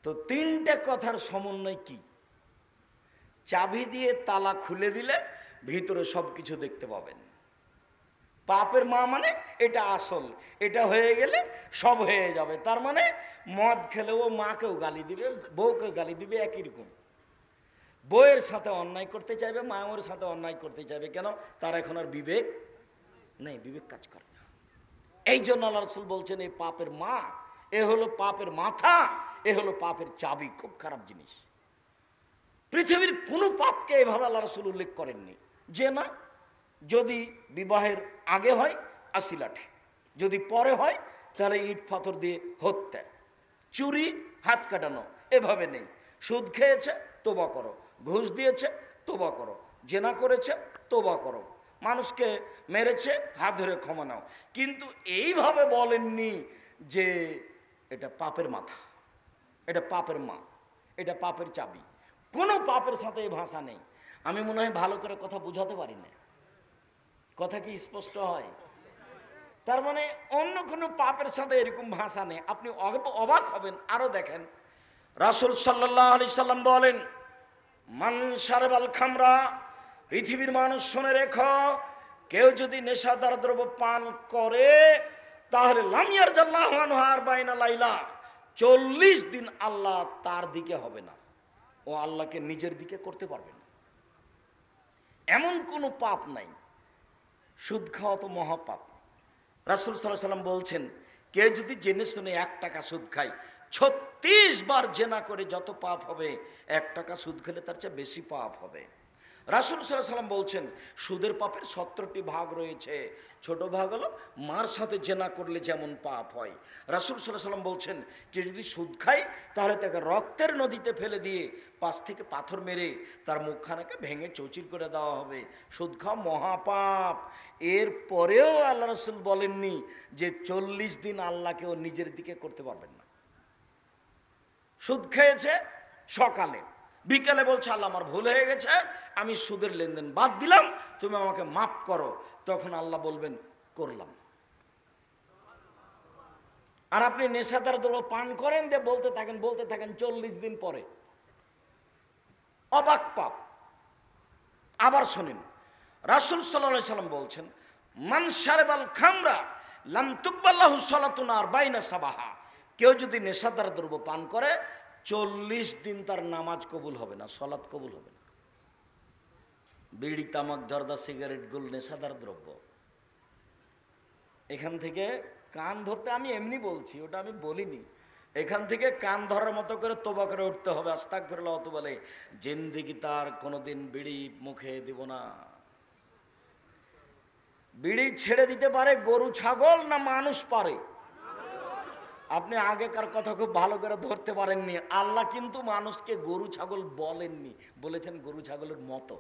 তো 3টে কথার সমন্বয় কি? চাবি দিয়ে তালা খুলে দিলে ভিতরে সব কিছু দেখতে পাবেন। পাপের মা মানে এটা আসল, এটা হয়ে গেলে সব হয়ে যাবে। তার মানে মদ খেলেও মাকেও গালি দিবে, বউকেও গালি দিবে, একই রকম। বউয়ের সাথে অন্যায় করতে চাইবে, মায়ের সাথে অন্যায় করতে চাইবে। কেন? তার এখন আর বিবেক নেই, বিবেক কাজ করে না। এই জন্য আল্লাহ রাসূল বলছেন এই পাপের মা, এ হলো পাপের মাথা, এ হলো পাপের চাবি। খুব খারাপ জিনিস। পৃথিবীর কোনো পাপকে এভাবে আল্লাহ রাসূল উল্লেখ করেননি যে না যদি বিবাহের আগে হয় 80 লাঠি, যদি পরে হয় তাহলে ইট পাথর দিয়ে হত্যা, চুরি হাত কাটানো, এভাবে নেই। সুদ খেয়েছে তোবা করো, ঘুষ দিয়েছে তোবা করো, জেনা করেছে তোবা করো, মানুষকে মেরেছে হাত ধরে ক্ষমা নাও। কিন্তু এইভাবে বলেননি যে এটা পাপের মাথা, এটা পাপের মা, এটা পাপের চাবি। কোনো পাপের সাথে এই ভাষা নেই। আমি মনে হয় ভালো করে কথা বুঝাতে পারি না। কথা কি স্পষ্ট হয়? তার মানে অন্য কোনো পাপের সাথে এরকম ভাষা নেই। আপনি অবাক হবেন। আরো দেখেন, রাসূল সাল্লাল্লাহু আলাইহি সাল্লাম বলেন মান শারবাল খামরা, পৃথিবীর মানুষ শুনে রেখো, কেউ যদি নেশাদার দ্রব্য পান করে তাহলে লাম ইয়ারজাল্লাহু আনহু 40 লাইলা, 40 দিন আল্লাহ তার দিকে হবে না, ও আল্লাহকে নিজের দিকে করতে পারবে না। এমন কোনো পাপ নাই। সুদ খাওয়া তো মহাপাপ। রাসূল সাল্লাল্লাহু আলাইহি সাল্লাম বলছেন কেউ যদি জেনে শুনে 1 টাকা সুদ খায়, 36 বার জেনা করে যত পাপ হবে, 1 টাকা সুদ খেলে তার চেয়ে বেশি পাপ হবে। রাসূল সাল্লাল্লাহু আলাইহি সাল্লাম বলছেন সুদের পাপের 70টি ভাগ রয়েছে। ছোট ভাগ হলো মার সাথে জেনা করলে যেমন পাপ হয়। রাসূল সাল্লাল্লাহু আলাইহি সাল্লাম বলছেন যে যদি সুদ খায় তাহলে তাকে রক্তের নদীতে ফেলে দিয়ে 5 থেকে পাথর মেরে তার মুখখানাকে ভেঙে চৌচির করে দেওয়া হবে। সুদ খাওয়া মহাপাপ। এর পরেও আল্লাহ রাসূল বলেননি যে 40 দিন আল্লাহকে ও নিজের দিকে করতে পারবেন না। সুদ খেয়েছে সকালে, বিকেলে বলছে আল্লাহ আমার ভুল হয়ে গেছে, আমি সুদের লেনদেন বাদ দিলাম, তুমি আমাকে মাফ করো। তখন আল্লাহ বলবেন করলাম। আর আপনি নেশাদার দ্রব্য পান করেন দিয়ে বলতে থাকেন 40 দিন পরে। অবাক পাপ। আবার শোনেন, রাসূল সাল্লাল্লাহু আলাইহি সাল্লাম বলছেন মান শারবাল খামরা লাম তুকবাল লাহু সালাতুন 40 সাবাহা, কেউ যদি নেশাদার দ্রব্য পান করে 40 দিন তার নামাজ কবুল হবে না, সালাত কবুল হবে না। বিড়ি, তামাক, জর্দা, সিগারেট, গুল নেশাদার দ্রব্য। এখান থেকে কান ধরতে, আমি এমনি বলছি, ওটা আমি বলিনি। এখান থেকে কান ধরার মতো করে তোবা করে উঠতে হবে। আস্তাগফিরুল্লাহ তো বলে জিন্দেগি তার কোনোদিন বিড়ি মুখে দিব না। বিড়ি ছেড়ে দিতে পারে গরু ছাগল না মানুষ পারে? আপনি আগেকার কথা খুব ভালো করে ধরতে পারেননি। আল্লাহ কিন্তু মানুষকে গরু ছাগল বলেননি, বলেছেন গরু ছাগলের মতো।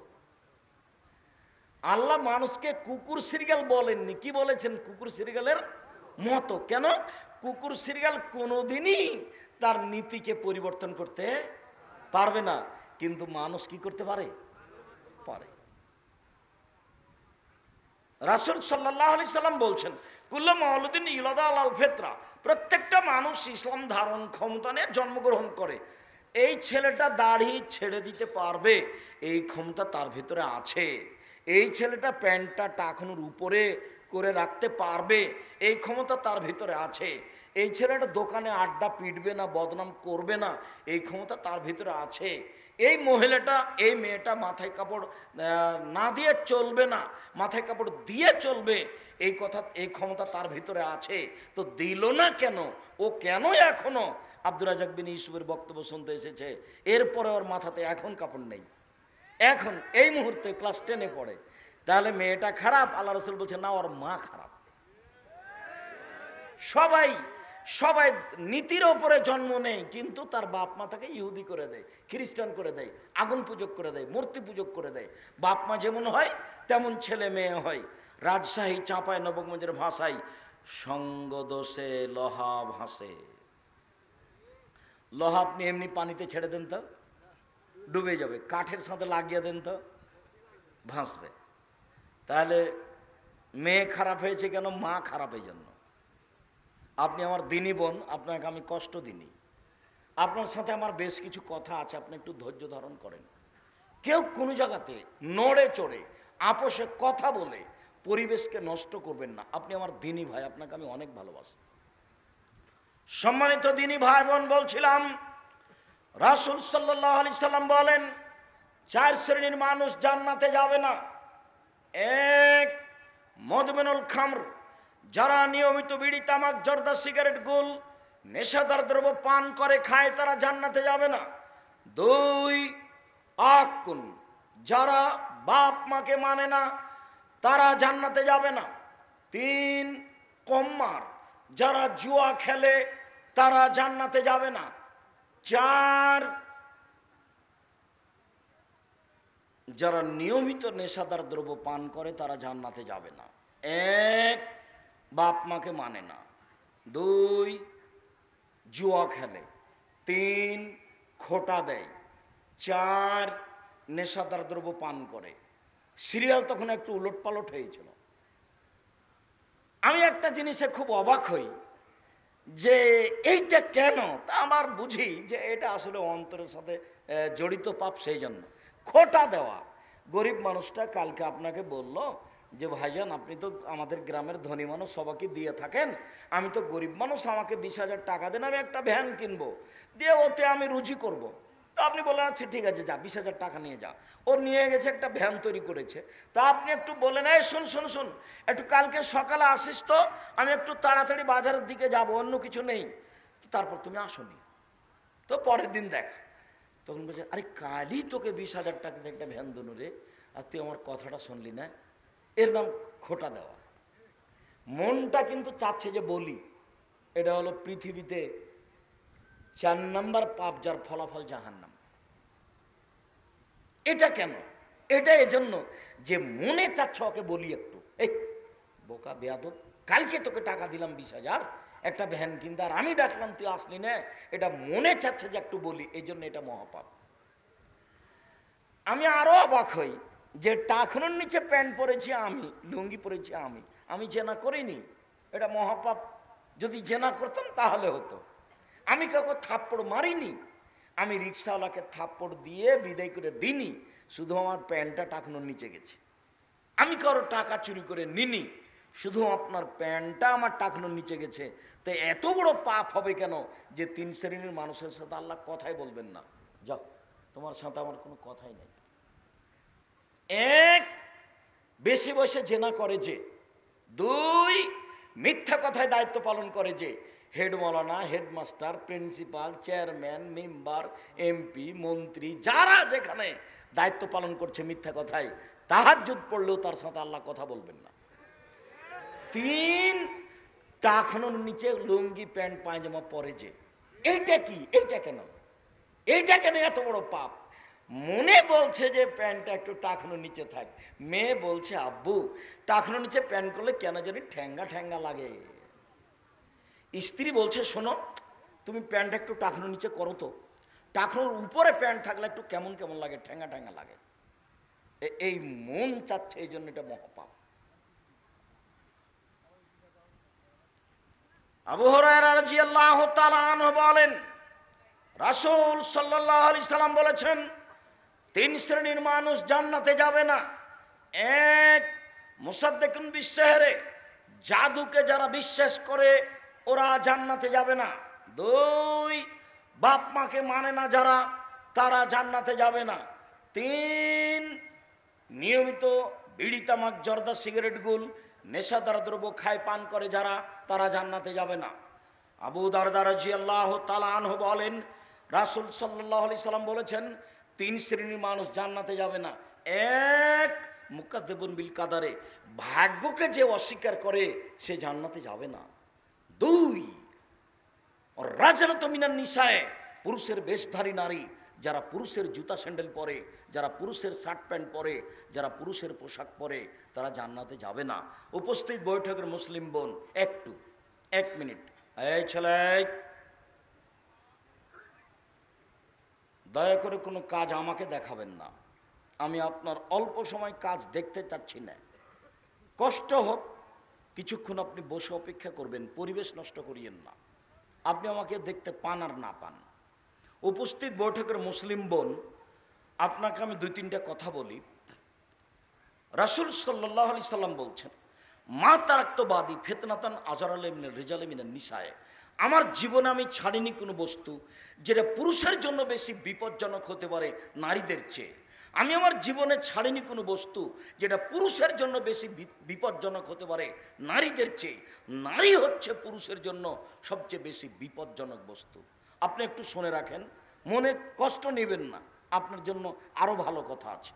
আল্লাহ মানুষকে কুকুর সিরগাল বলেননি, কি বলেছেন? কুকুর সিরগালের মতো। কেন? কুকুর সিরগাল কোনোদিনই তার নীতিকে পরিবর্তন করতে পারবে না, কিন্তু মানুষ কি করতে পারে? পারে। রাসূল সাল্লাল্লাহু আলাইহি সাল্লাম বলছেন কুল্লু মাউলুদিন ইউলাদা আলাল ফিতরা, প্রত্যেকটা মানুষ ইসলাম ধারণ ক্ষমতা নিয়ে জন্মগ্রহণ করে। এই ছেলেটা দাড়ি ছেড়ে দিতে পারবে, এই ক্ষমতা তার ভিতরে আছে। এই ছেলেটা প্যান্টটা টাকনুর উপরে করে রাখতে পারবে, এই ক্ষমতা তার ভিতরে আছে। এই ছেলেটা দোকানে আড্ডা পিটবে না, বদনাম করবে না, এই ক্ষমতা তার ভিতরে আছে। এই মহিলাটা, এই মেয়েটা মাথায় কাপড় না দিয়ে চলবে না, মাথায় কাপড় দিয়ে চলবে, এই কথা, এই ক্ষমতা তার ভিতরে আছে। তো দিল না কেন? ও কেন এখনো আব্দুর রাজ্জাক বিন ইউসুফের বক্তব্য শুনতে এসেছে? এরপরে ওর মাথাতে এখন কাপড় নেই, এখন এই মুহূর্তে ক্লাস 10-এ পড়ে। তাহলে মেয়েটা খারাপ? আল্লাহ রাসূল বলছে না, ওর মা খারাপ। সবাই সবাই নীতির ওপরে জন্ম নেই, কিন্তু তার বাপ মা তাকে ইহুদি করে দেয়, খ্রিস্টান করে দেয়, আগুন পূজক করে দেয়, মূর্তি পূজক করে দেয়। বাপ মা যেমন হয় তেমন ছেলে মেয়ে হয়। রাজশাহী চাঁপায় নবগঞ্জের ভাষায় সঙ্গ দোষে লোহা ভাসে। লোহা আপনি এমনি পানিতে ছেড়ে দেন তো ডুবে যাবে, কাঠের সাথে লাগিয়ে দেন তো ভাসবে। তাহলে মেয়ে খারাপ হয়েছে কেন? মা খারাপ এই জন্য। আপনি আমার দিনী বোন, আপনাকে আমি কষ্ট দিনি, আপনার সাথে আমার বেশ কিছু কথা আছে, আপনি একটু ধৈর্য ধারণ করেন। কেউ কোনো জায়গাতে নড়ে চড়ে আপোষে কথা বলে পরিবেশকে নষ্ট করবেন না। আপনি আমার দিনী ভাই, আপনাকে আমি অনেক ভালোবাসি। সম্মানিত দিনী ভাই বোন, বলছিলাম রাসূল সাল্লাল্লাহু আলাইহি সাল্লাম বলেন 4 শ্রেণীর মানুষ জান্নাতে যাবে না। এক, মদমিনুল খামর, যারা নিয়মিত বিড়ি, তামাক, জর্দা, সিগারেট, গুল, নেশাদার দ্রব্য পান করে খায়, তারা জান্নাতে যাবে না। 2, আকুন, যারা বাপ মাকে মানে না, তারা জান্নাতে যাবে না। 3, কম্মার, যারা জুয়া খেলে, তারা জান্নাতে যাবে না। 4, যারা নিয়মিত নেশাদার দ্রব্য পান করে, তারা জান্নাতে যাবে না। 1, বাপ মাকে মানে না। 2, জুয়া খেলে। 3, খোটা দেয়। 4, নেশাদার দ্রব্য পান করে। সিরিয়াল তখন একটু উলট পালট হয়েছিল। আমি একটা জিনিসে খুব অবাক হই যে এইটা কেন, তা আবার বুঝি যে এটা আসলে অন্তরের সাথে জড়িত পাপ। সেই জন্য খোটা দেওয়া। গরিব মানুষটা কালকে আপনাকে বলল যে ভাইজান, আপনি তো আমাদের গ্রামের ধনী মানুষ, সবাইকে দিয়ে থাকেন, আমি তো গরিব মানুষ, আমাকে 20,000 টাকা দেন, আমি একটা ভ্যান কিনবো, দিয়ে ওতে আমি রুজি করব। তো আপনি বললেন আচ্ছা ঠিক আছে, যা 20,000 টাকা নিয়ে যা। ও নিয়ে গেছে, একটা ভ্যান তৈরি করেছে। তা আপনি একটু বলেন, এই শুন শুন শুন, একটু কালকে সকালে আসিস তো, আমি একটু তাড়াতাড়ি বাজারের দিকে যাব, অন্য কিছু নেই। তারপর তুমি আসনি, তো পরের দিন দেখা। তখন বলছে, আরে কালই তোকে 20,000 টাকা দিয়ে একটা ভ্যান দনু রে, আর তুই আমার কথাটা শুনলি না। এর নাম খোটা দেওয়া। মনটা কিন্তু চাচ্ছে যে বলি। এটা হলো পৃথিবীতে 4 নম্বর পাপ, যার ফলাফল জাহান্নাম। এটা কেন? এটা এজন্য যে মনে চাচ্ছে ওকে বলি একটু, এই বোকা বেয়াদব, কালকে তোকে টাকা দিলাম 20,000 একটা ভ্যান কিনতে, আর আমি ডাকলাম তুই আসলি না। এটা মনে চাচ্ছে যে একটু বলি, এই জন্য এটা মহাপাপ। আমি আরো অবাক হই যে টাকনুর নিচে প্যান্ট পরেছি আমি, লুঙ্গি পরেছি আমি জেনা করিনি, এটা মহাপাপ। যদি জেনা করতাম তাহলে হতো। আমি কাউকে থাপ্পড় মারিনি, আমি রিক্সাওয়ালাকে থাপ্পড় দিয়ে বিদায় করে দিইনি, শুধু আমার প্যান্টটা টাকনুর নিচে গেছে। আমি কারো টাকা চুরি করে নিনি, শুধু আপনার প্যান্টটা আমার টাকনুর নিচে গেছে। তো এত বড় পাপ হবে কেন যে 3 শ্রেণীর মানুষের সাথে আল্লাহ কথাই বলবেন না? যাও, তোমার সাথে আমার কোনো কথাই নেই। 1, বেশি বসে জেনা করে যে। 2, মিথ্যা কথায় দায়িত্ব পালন করে যে। হেড মৌলানা, headmaster, principal, chairman, member, MP, মন্ত্রী, যারা যেখানে দায়িত্ব পালন করছে মিথ্যা কথায়, তাহাজ্জুদ পড়লেও তার সাথে আল্লাহ কথা বলবেন না। 3, টাকনুর নিচে লুঙ্গি প্যান্ট পায়জামা পরে যে। এইটা কি? এইটা কেন? এইটা কেন এত বড় পাপ? মনে বলছে যে প্যান্টটা একটু টাকনুর নিচে থাক, মেয়ে বলছে আব্বু টাকনুর নিচে প্যান্ট করলে কেন জানি ঠ্যাঙ্গা ঠ্যাঙ্গা লাগে। স্ত্রী বলছে শোনো, তুমি প্যান্ট একটু টাকনুর নিচে করো তো, টাকনুর উপরে প্যান্ট থাকলে একটু কেমন কেমন লাগে, ঠ্যাঙ্গা ঠ্যাঙ্গা লাগে। এই মন চাচ্ছে, এই জন্য এটা মহাপাপ। আবু হুরায়রা রাদিয়াল্লাহু তাআলা আনহু বলেন, রাসূল সাল্লাল্লাহু আলাইহি সাল্লাম বলেছেন 3 শ্রেণীর মানুষ জান্নাতে যাবে না। 1, মুসাদ্দিকুন বিসসিহরি, জাদুকে যারা বিশ্বাস করে ওরা জান্নাতে যাবে না। 2, বাপ মাকে মানে না যারা, তারা জান্নাতে যাবে না। 3, নিয়মিত বিড়ি তামাক জর্দা সিগারেট গুল নেশাদার দ্রব্য খায় পান করে যারা, তারা জান্নাতে যাবে না। আবু দারদা রাদিয়াল্লাহু তাআলা আনহু বলেন, রাসূল সাল্লাল্লাহু আলাইহি সাল্লাম বলেছেন 3 শ্রেণীর মানুষ জান্নাতে যাবে না। 1, মুকাদ্দিবুন বিল কাদারে, ভাগ্যকে যে অস্বীকার করে সে জান্নাতে যাবে না। 2, রাজানত মিনান নিসায়ে, পুরুষের বেশধারী নারী, যারা পুরুষের জুতা স্যান্ডেল পরে, যারা পুরুষের শার্ট প্যান্ট পরে, যারা পুরুষের পোশাক পরে, তারা জান্নাতে যাবে না। উপস্থিত বৈঠকের মুসলিম বোন, 1 মিনিট, এই ছেলে, দয়া করে কোনো কাজ আমাকে দেখাবেন না। আমি আপনার অল্প সময় কাজ দেখতে চাচ্ছি না। কষ্ট হোক, কিছুক্ষণ আপনি বসে অপেক্ষা করবেন, পরিবেশ নষ্ট করিয়েন না। আপনি আমাকে দেখতে পান আর না পান। উপস্থিত বৈঠকের মুসলিম বোন, আপনাকে আমি 2-3টা কথা বলি। রাসূল সাল্লাল্লাহু আলাইহি সাল্লাম বলছেন, মা তারাক্তবাদী ফিতনাতান আজারালে মিনার রিজালে মিনান নিসায়ে, আমার জীবনে আমি ছাড়িনি কোনো বস্তু যেটা পুরুষের জন্য বেশি বিপজ্জনক হতে পারে নারীদের চেয়ে। আমি আমার জীবনে ছাড়িনি কোনো বস্তু যেটা পুরুষের জন্য বেশি বিপজ্জনক হতে পারে নারীদের চেয়ে। নারী হচ্ছে পুরুষের জন্য সবচেয়ে বেশি বিপজ্জনক বস্তু। আপনি একটু শুনে রাখেন, মনে কষ্ট নেবেন না, আপনার জন্য আরো ভালো কথা আছে।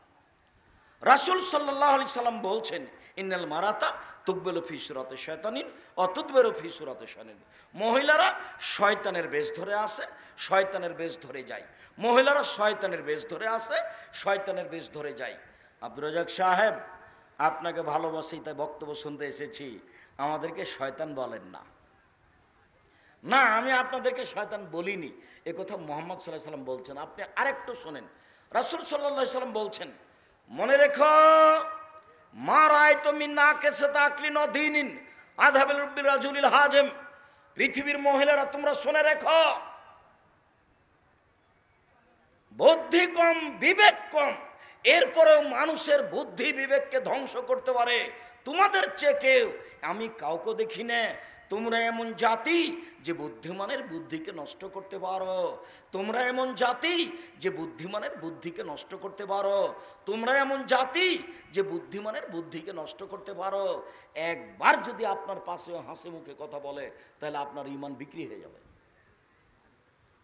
রাসূল সাল্লাল্লাহু আলাইহি সাল্লাম বলছেন, ইন্নাল মারাতা তুকবেলু ফি সুরাতে শয়তানিন ও তুদবেরু ফি সুরাতে শানিন, মহিলারা শয়তানের বেশ ধরে আসে, শয়তানের বেশ ধরে যায়। মহিলারা শয়তানের বেশ ধরে আসে, শয়তানের বেশ ধরে যায়। আব্দুর রাজ্জাক সাহেব, আপনাকে ভালোবাসি তাই বক্তব্য শুনতে এসেছি, আমাদেরকে শয়তান বলেন না। না, আমি আপনাদেরকে শয়তান বলিনি, এ কথা মুহাম্মদ সাল্লাল্লাহু আলাইহি সাল্লাম বলছেন। আপনি আরেকটু শোনেন, রাসূল সাল্লাল্লাহু আলাইহি সাল্লাম বলছেন, মনে রেখো, মা রাআইতু মিন নাকিসাত আকলিন ওয়া দীনিন আযহাবিল রুব্বিল রাজুলিল হাজিম, পৃথিবীর মহিলারা তোমরা শুনে রেখো, বুদ্ধি কম, বিবেক কম, এরপরেও মানুষের বুদ্ধি বিবেককে ধ্বংস করতে পারে তোমাদের চেয়ে কেউ আমি কাউকে দেখি না। তোমরা এমন জাতি যে বুদ্ধিমানের বুদ্ধিকে নষ্ট করতে পারো, তোমরা এমন জাতি যে বুদ্ধিমানের বুদ্ধিকে নষ্ট করতে পারো, তোমরা এমন জাতি যে বুদ্ধিমানের বুদ্ধিকে নষ্ট করতে পারো। একবার যদি আপনার পাশে হাসি মুখে কথা বলে, তাহলে আপনার ঈমান বিক্রি হয়ে যাবে।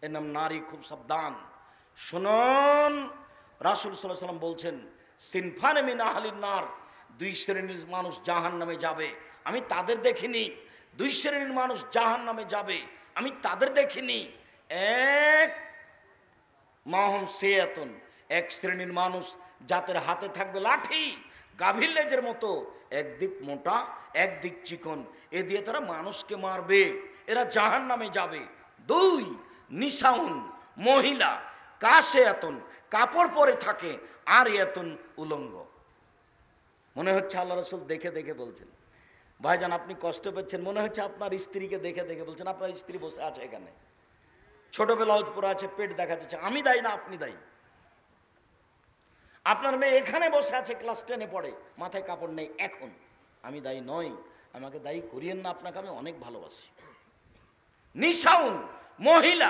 এর নাম নারী, খুব সাবধান। শুনুন, রাসূল সাল্লাল্লাহু আলাইহি সাল্লাম বলছেন, সিনফানে মিন আহলিন নার, 2 শ্রেণীর মানুষ জাহান্নামে যাবে, আমি তাদের দেখিনি। 2 শ্রেণীর মানুষ জাহান্নামে যাবে, আমি তাদের দেখিনি। 1, মাহুম সিয়াতুন, 1 শ্রেণীর মানুষ যাদের হাতে থাকবে লাঠি, গাভীর লেজের মতো, একদিক মোটা একদিক চিকন, এ দিয়ে তারা মানুষকে মারবে, এরা জাহান্নামে যাবে। 2, নিসাউন, মহিলা, কাশে এতন, কাপড় পরে থাকে, আর এতন উলঙ্গ। মনে হচ্ছে আল্লাহ রাসূল দেখে দেখে বলছেন। ভাইজান, আপনি কষ্ট পাচ্ছেন, মনে হচ্ছে আপনার স্ত্রীকে দেখে দেখে বলছেন। আপনার স্ত্রী বসে আছে এখানে, ছোট ব্লাউজ পরে আছে, পেট দেখা যাচ্ছে। আমি দায়ী না, আপনি দায়ী। আপনার মেয়ে এখানে বসে আছে, ক্লাস 10-এ পড়ে, মাথায় কাপড় নেই, এখন আমি দায়ী নই, আমাকে দায়ী করিয়েন না, আপনাকে আমি অনেক ভালোবাসি। নিসাউন, মহিলা,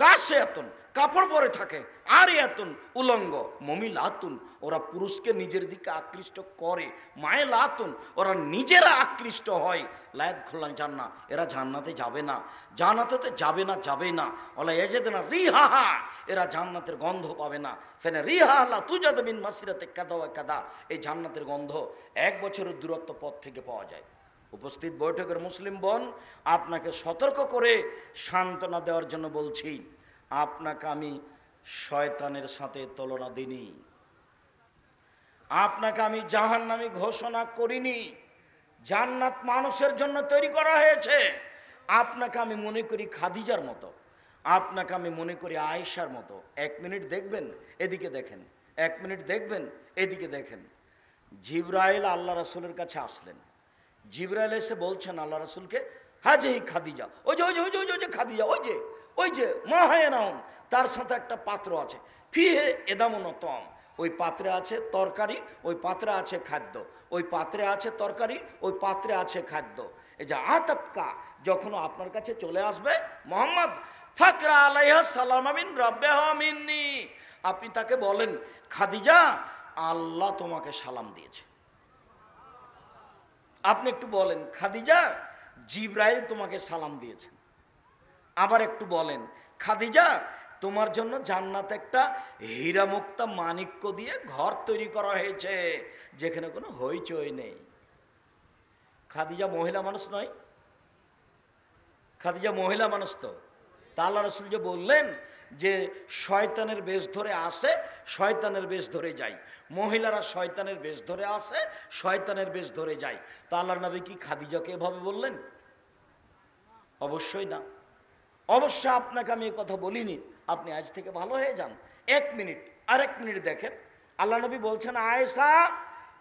কাশে এতন, কাপড় পরে থাকে, আর এতন উলঙ্গ, মমিলাতুন, ওরা পুরুষকে নিজের দিকে আকৃষ্ট করে, মায়েলাতুন, ওরা নিজেরা আকৃষ্ট হয়, লায়াত খোলান জান্না, এরা জান্নাতে যাবে না, জান্নাতে যাবে না, যাবে না। ওলা ইয়াজিদুনা রিহাহা, এরা জান্নাতের গন্ধ পাবে না। ফেনে রিহা লা তুজাদ মিন মাসিরাতে কাদা ওয়া কাদা, এই জান্নাতের গন্ধ 1 বছরের দূরত্ব পথ থেকে পাওয়া যায়। উপস্থিত বৈঠকের মুসলিম বোন, আপনাকে সতর্ক করে সান্ত্বনা দেওয়ার জন্য বলছি, আপনাকে আমি শয়তানের সাথে তুলনা দিইনি, আপনাকে আমি জাহান্নামী ঘোষণা করিনি। জান্নাত মানুষের জন্য তৈরি করা হয়েছে। আপনাকে আমি মনে করি খাদিজার মতো, আপনাকে আমি মনে করি আয়েশার মতো। 1 মিনিট দেখবেন, এদিকে দেখেন, 1 মিনিট দেখবেন, এদিকে দেখেন। জিবরাইল আল্লাহ রাসূলের কাছে আসলেন, জিবরাইল এসে বলছেন আল্লাহ রাসূলকে, হাজি খাদিজা, ওই যে ওই যে ওই যে ওই যে খাদিজা, ওই যে মাহায়নাউন, তার সাথে একটা পাত্র আছে, ফিহে এদামুনতম, ওই পাত্রে আছে তরকারি, ওই পাত্রে আছে খাদ্য, ওই পাত্রে আছে তরকারি, ওই পাত্রে আছে খাদ্য। এই যে আতাতকা, যখন আপনার কাছে চলে আসবে মোহাম্মদ, ফাকরা আলাইহা সালাম মিন রাব্বিহা মিন্নি, আপনি তাকে বলেন, খাদিজা আল্লাহ তোমাকে সালাম দিয়েছে। আপনি একটু বলেন, খাদিজা জিবরাইল তোমাকে সালাম দিয়েছে। আবার একটু বলেন, খাদিজা তোমার জন্য জান্নাতে একটা হীরা মুক্তা মাণিক্য দিয়ে ঘর তৈরি করা হয়েছে, যেখানে কোনো হইচই নেই। খাদিজা মহিলা মানুষ নয়? খাদিজা মহিলা মানুষ তো। তা আল্লাহ রাসূল যে বললেন যে শয়তানের বেশ ধরে আসে, শয়তানের বেশ ধরে যায়, মহিলারা শয়তানের বেশ ধরে আসে, শয়তানের বেশ ধরে যায়। তা আল্লাহর নবী কি খাদিজাকে এভাবে বললেন? অবশ্যই না। অবশ্য আপনাকে আমি এ কথা বলিনি, আপনি আজ থেকে ভালো হয়ে যান। 1 মিনিট, আরেক মিনিট দেখেন, আল্লাহ নবী বলছেন, আয়েশা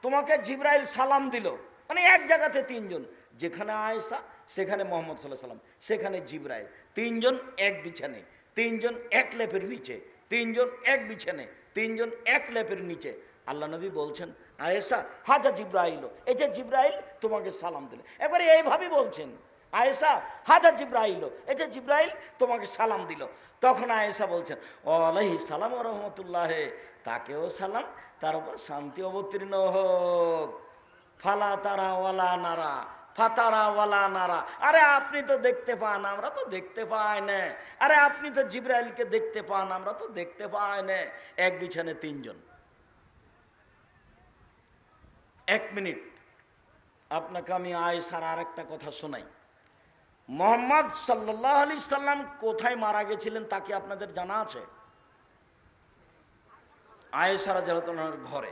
তোমাকে জিবরাইল সালাম দিল। মানে এক জায়গাতে 3 জন, যেখানে আয়েশা সেখানে মোহাম্মদ সাল্লাল্লাহু আলাইহি সাল্লাম, সেখানে জিবরাইল, 3 জন এক বিছানে, 3 জন এক লেপের নিচে, 3 জন এক বিছানে, 3 জন এক লেপের নিচে। আল্লাহ নবী বলছেন, আয়েশা হাজা জিবরাইল, এই যে জিবরাইল তোমাকে সালাম দিল। একবারে এইভাবে বলছেন, আয়েশা হাজা জিবরাইল, এই যে জিবরাইল তোমাকে সালাম দিল। তখন আয়েশা বলছেন, ওয়ালাইহিস সালাম ওয়া রাহমাতুল্লাহ, তাকেও সালাম, তার উপর শান্তি অবতীর্ণ হোক। ফালা তারা ওয়ালা নারা, ফাতারা ওয়ালা নারা। আরে আপনি তো দেখতে পান, আমরা তো দেখতে পাই না। আরে আপনি তো জিবরাইলকে দেখতে পান, আমরা তো দেখতে পাই না। এক বিছানে 3 জন। 1 মিনিট, আপনাকে আমি আয়েশার আর একটা কথা শোনাই। মুহাম্মদ সাল্লাল্লাহু আলাইহি সাল্লাম কোথায় মারা গেছিলেন তা কি আপনাদের জানা আছে? আয়েশা রাদিয়াল্লাহু আনহার ঘরে।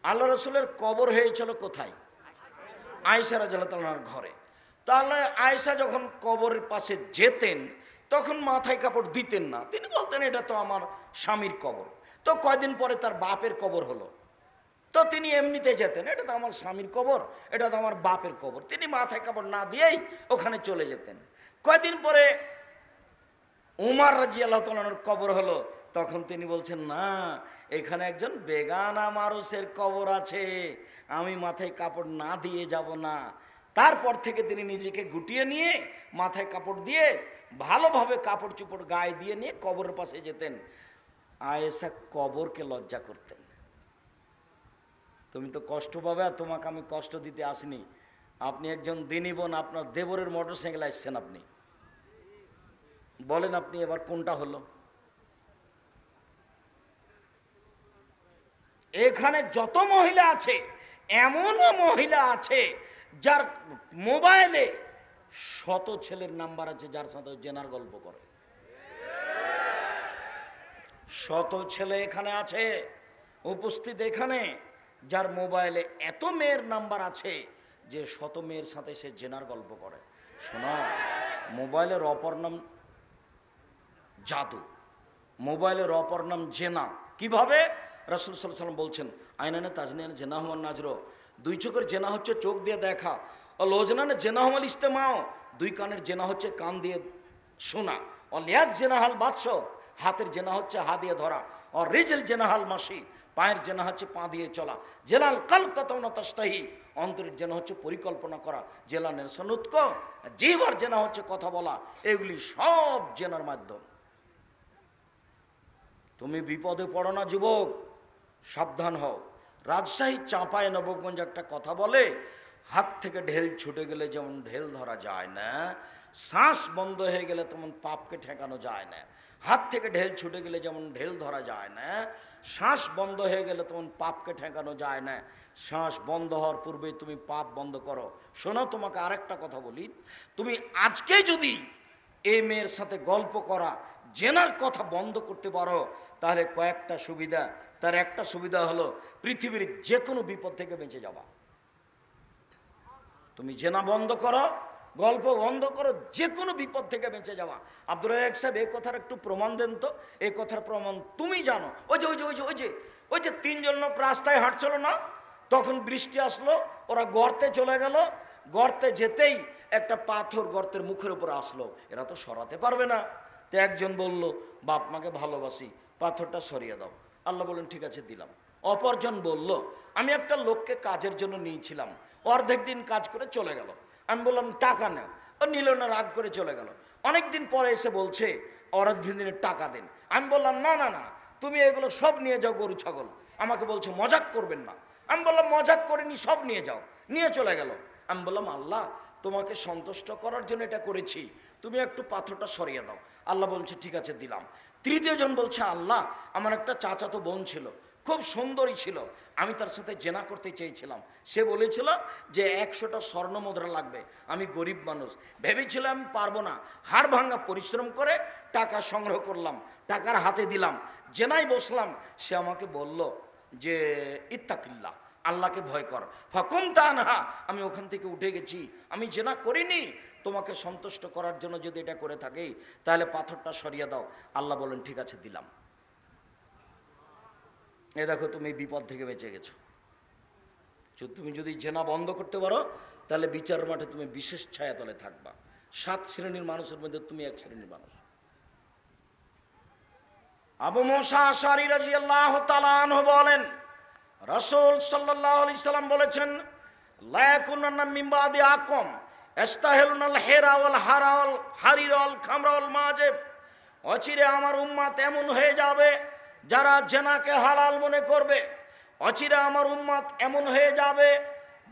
আল্লাহ রাসূলের কবর হয়েছিল কোথায়? আয়েশা রাদিয়াল্লাহু আনহার ঘরে। তাহলে আয়েশা যখন কবরের পাশে যেতেন তখন মাথায় কাপড় দিতেন না, তিনি বলতেন এটা তো আমার স্বামীর কবর। তো কয়দিন পরে তার বাপের কবর হলো, তো তিনি এমনিতে যেতেন, এটা তো আমার স্বামীর কবর, এটা তো আমার বাপের কবর, তিনি মাথায় কাপড় না দিয়েই ওখানে চলে যেতেন। কয়দিন পরে উমর রাদিয়াল্লাহু তাআলার কবর হলো, তখন তিনি বলছেন, না এখানে একজন বেগানা মানুষের কবর আছে, আমি মাথায় কাপড় না দিয়ে যাব না। তারপর থেকে তিনি নিজেকে গুটিয়ে নিয়ে মাথায় কাপড় দিয়ে ভালোভাবে কাপড় চোপড় গায়ে দিয়ে নিয়ে কবরের পাশে যেতেন। আয়েশা কবরকে লজ্জা করতেন। তুমি তো কষ্ট পাবে, আর তোমাকে আমি কষ্ট দিতে আসিনি। আপনি একজন দিনী বোন, আপনার দেবরের মোটরসাইকেল আসছেন, আপনি বলেন আপনি এবার কোনটা হলো? এখানে যত মহিলা আছে, এমনও মহিলা আছে যার মোবাইলে 100 ছেলের নাম্বার আছে, যার সাথে জেনার গল্প করে। 100 ছেলে এখানে আছে উপস্থিত এখানে, যার মোবাইলে এত মেয়ের নাম্বার আছে যে 100 মেয়ের সাথে সে জেনার গল্প করে। শোনো, মোবাইলের অপর নাম জাদু, মোবাইলের অপর নাম জেনা। কিভাবে? রাসূল সাল্লাল্লাহু আলাইহি ওয়াসাল্লাম বলছেন, আইনানে তাজনিয়ান জেনা হুয়ান নাজর, 2 চোখের জেনা হচ্ছে চোখ দিয়ে দেখা। ও লোজনানে জেনা হুয়াল ইস্তেমাও, 2 কানের জেনা হচ্ছে কান দিয়ে শোনা। ও লিয়াদ জেনা হাল বাদশ, হাতের জেনা হচ্ছে হাত দিয়ে ধরা। ও রিজল জেনা হাল মাসি, পায়ের জেনা হচ্ছে পা দিয়ে চলা। জেলাল কলব তাতাওনা তাস্তাহি, অন্তরের জেনা হচ্ছে পরিকল্পনা করা। জেলানের সনুৎক, জিহ্বার জেনা হচ্ছে কথা বলা। এগুলি সব জেনার মাধ্যম। তুমি বিপদে পড়ো না যুবক, সাবধান হও। রাজশাহী চাঁপায় নবগঞ্জ একটা কথা বলে, হাত থেকে ঢেল ছুটে গেলে যেমন ঢেল ধরা যায় না, শ্বাস বন্ধ হয়ে গেলে তেমন পাপকে ঠেকানো যায় না। হাত থেকে ঢেল ছুটে গেলে যেমন ঢেল ধরা যায় না, শ্বাস বন্ধ হয়ে গেলে তেমন পাপকে ঠেকানো যায় না। শ্বাস বন্ধ হওয়ার পূর্বেই তুমি পাপ বন্ধ করো। শোনো, তোমাকে আরেকটা কথা বলি, তুমি আজকে যদি এই মেয়ের সাথে গল্প করা, জেনার কথা বন্ধ করতে পারো, তাহলে কয়েকটা সুবিধা। তার একটা সুবিধা হলো পৃথিবীর যে কোনো বিপদ থেকে বেঁচে যাওয়া। তুমি জেনা বন্ধ করো, গল্প বন্ধ করো, যে কোনো বিপদ থেকে বেঁচে যাওয়া। আব্দুর রাজ্জাক সাহেব এই কথার একটু প্রমাণ দেন তো। এই কথার প্রমাণ তুমি জানো। ওই যে 3 জন লোক রাস্তায় হাঁটছিল না, তখন বৃষ্টি আসলো, ওরা গর্তে চলে গেল। গর্তে যেতেই একটা পাথর গর্তের মুখের উপর আসলো, এরা তো সরাতে পারবে না। তো একজন বলল, বাপ মাকে ভালোবাসি, পাথরটা সরিয়ে দাও। আল্লাহ বলেন ঠিক আছে দিলাম। অপরজন বলল, আমি একটা লোককে কাজের জন্য নিয়েছিলাম, অর্ধেক দিন কাজ করে চলে গেল, আমি বললাম টাকা নেও, ও নিল না, রাগ করে চলে গেল। অনেকদিন পরে এসে বলছে অর্ধ দিনের টাকা দেন। আমি বললাম না না না, তুমি এগুলো সব নিয়ে যাও গরু ছাগল। আমাকে বলছে মজাক করবেন না। আমি বললাম মজাক করিনি, সব নিয়ে যাও, নিয়ে চলে গেল। আমি বললাম আল্লাহ তোমাকে সন্তুষ্ট করার জন্য এটা করেছি, তুমি একটু পাথরটা সরিয়ে দাও। আল্লাহ বলছে ঠিক আছে দিলাম। তৃতীয় জন বলছে আল্লাহ আমার একটা চাচাতো বোন ছিল, খুব সুন্দরী ছিল, আমি তার সাথে জেনা করতে চেয়েছিলাম। সে বলেছিল যে 100টা স্বর্ণ মুদ্রা লাগবে। আমি গরিব মানুষ, ভেবেছিলাম আমি পারবো না। হাড় ভাঙা পরিশ্রম করে টাকা সংগ্রহ করলাম, টাকার হাতে দিলাম, জেনায় বসলাম। সে আমাকে বলল যে ইত্তাকিল্লাহ, আল্লাহকে ভয় কর, ফাকুম তানহা। আমি ওখান থেকে উঠে গেছি, আমি জেনা করিনি। তোমাকে সন্তুষ্ট করার জন্য যদি এটা করে থাকি তাহলে পাথরটা সরিয়ে দাও। আল্লাহ বলেন ঠিক আছে দিলাম। এ দেখো তুমি বিপদ থেকে বেঁচে গেছো। তুমি যদি জেনা বন্ধ করতে পারো তাহলে বিচার মাঠে তুমি বিশেষ ছায়াতলে থাকবা। 7 শ্রেণীর মানুষের মধ্যে তুমি 1 শ্রেণীর মানুষ। আবু মুসা আশআরী রাদিয়াল্লাহু তাআলা আনহু বলেন রাসূল সাল্লাল্লাহু আলাইহি সাল্লাম বলেছেন লা ইয়াকুনান্না মিন বাদি আকুম ইস্তাহিলুনাল হিরা ওয়াল হারা ওয়াল হারির ওয়াল খামরা ওয়াল মাজিব। অচিরে আমার উম্মত এমন হয়ে যাবে যারা জেনাকে হালাল মনে করবে। অচিরে আমার উম্মত এমন হয়ে যাবে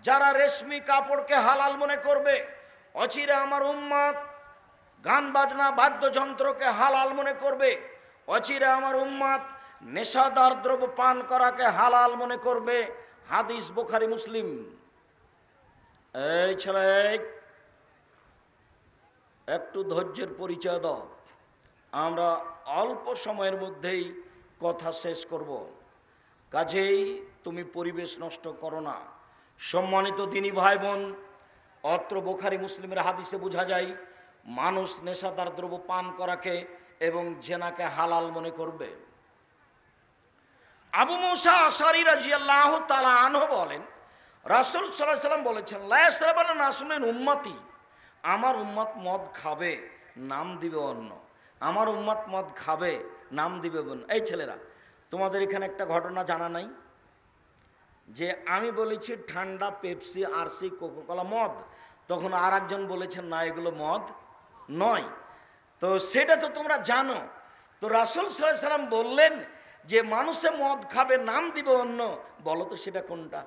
যারা রেশমি কাপড়কে হালাল মনে করবে। অচিরে আমার উম্মত গান বাজনা বাদ্যযন্ত্রকে হালাল মনে করবে। অচিরে আমার উম্মত নেশাদার দ্রব্য পান করাকে হালাল মনে করবে। হাদিস বুখারী মুসলিম। এই ছেলে একটু ধৈর্যের পরিচয় দাও, আমরা অল্প সময়ের মধ্যেই কথা শেষ করব। কাজেই তুমি পরিবেশ নষ্ট করো না। সম্মানিত দিনী ভাই বোন, অত্র বুখারী মুসলিমের হাদিসে বোঝা যায় মানুষ নেশাদার দ্রব্য পান করাকে এবং জেনাকে হালাল মনে করবে। আবু মুসা আশআরী রাদিয়াল্লাহু তাআলা আনহু বলেন রাসূল সাল্লাল্লাহু আলাইহি সাল্লাম বলেছেন লা ইয়াশরাবানা নাসুন মিন উম্মতি, আমার উম্মত মদ খাবে, নাম দিবে অন্য। আমার উম্মত মদ খাবে, নাম দিবে অন্য। এই ছেলেরা, তোমাদের এখানে একটা ঘটনা জানা নাই যে আমি বলেছি ঠান্ডা, পেপসি, আরসি, কোকাকোলা মদ, তখন আর একজন বলেছেন না এগুলো মদ নয়। তো সেটা তো তোমরা জানো। তো রাসূল সাল্লাল্লাহু আলাইহি সাল্লাম বললেন যে মানুষে মদ খাবে, নাম দিবে অন্য, বলো তো সেটা কোনটা?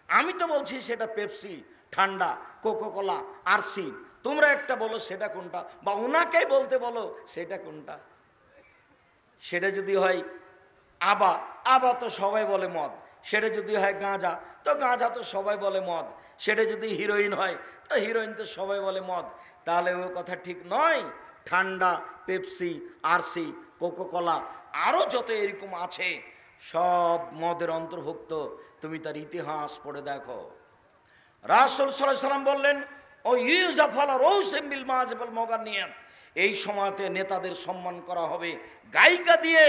আমি তো বলছি সেটা পেপসি, ঠান্ডা, কোকাকোলা, আরসি। তোমরা একটা বলো সেটা কোনটা, বা ওনাকেই বলতে বলো সেটা কোনটা। সেটা যদি হয় আবা, আবা তো সবাই বলে মদ। সেটা যদি হয় গাঁজা, তো গাঁজা তো সবাই বলে মদ। সেটা যদি হিরোইন হয় তো হিরোইন তো সবাই বলে মদ। তাহলে ওই কথা ঠিক নয়। ঠান্ডা, পেপসি, আরসি, কোকাকোলা আরও যত এরকম আছে সব মদের অন্তর্ভুক্ত। তুমি তার ইতিহাস পড়ে দেখো। রাসূল সাল্লাল্লাহু আলাইহি সাল্লাম বললেন ও ইউজাফালা রৌসিম বিল মাযিবাল মুগান্নিয়াত, এই সময়তে নেতাদের সম্মান করা হবে গায়িকা দিয়ে,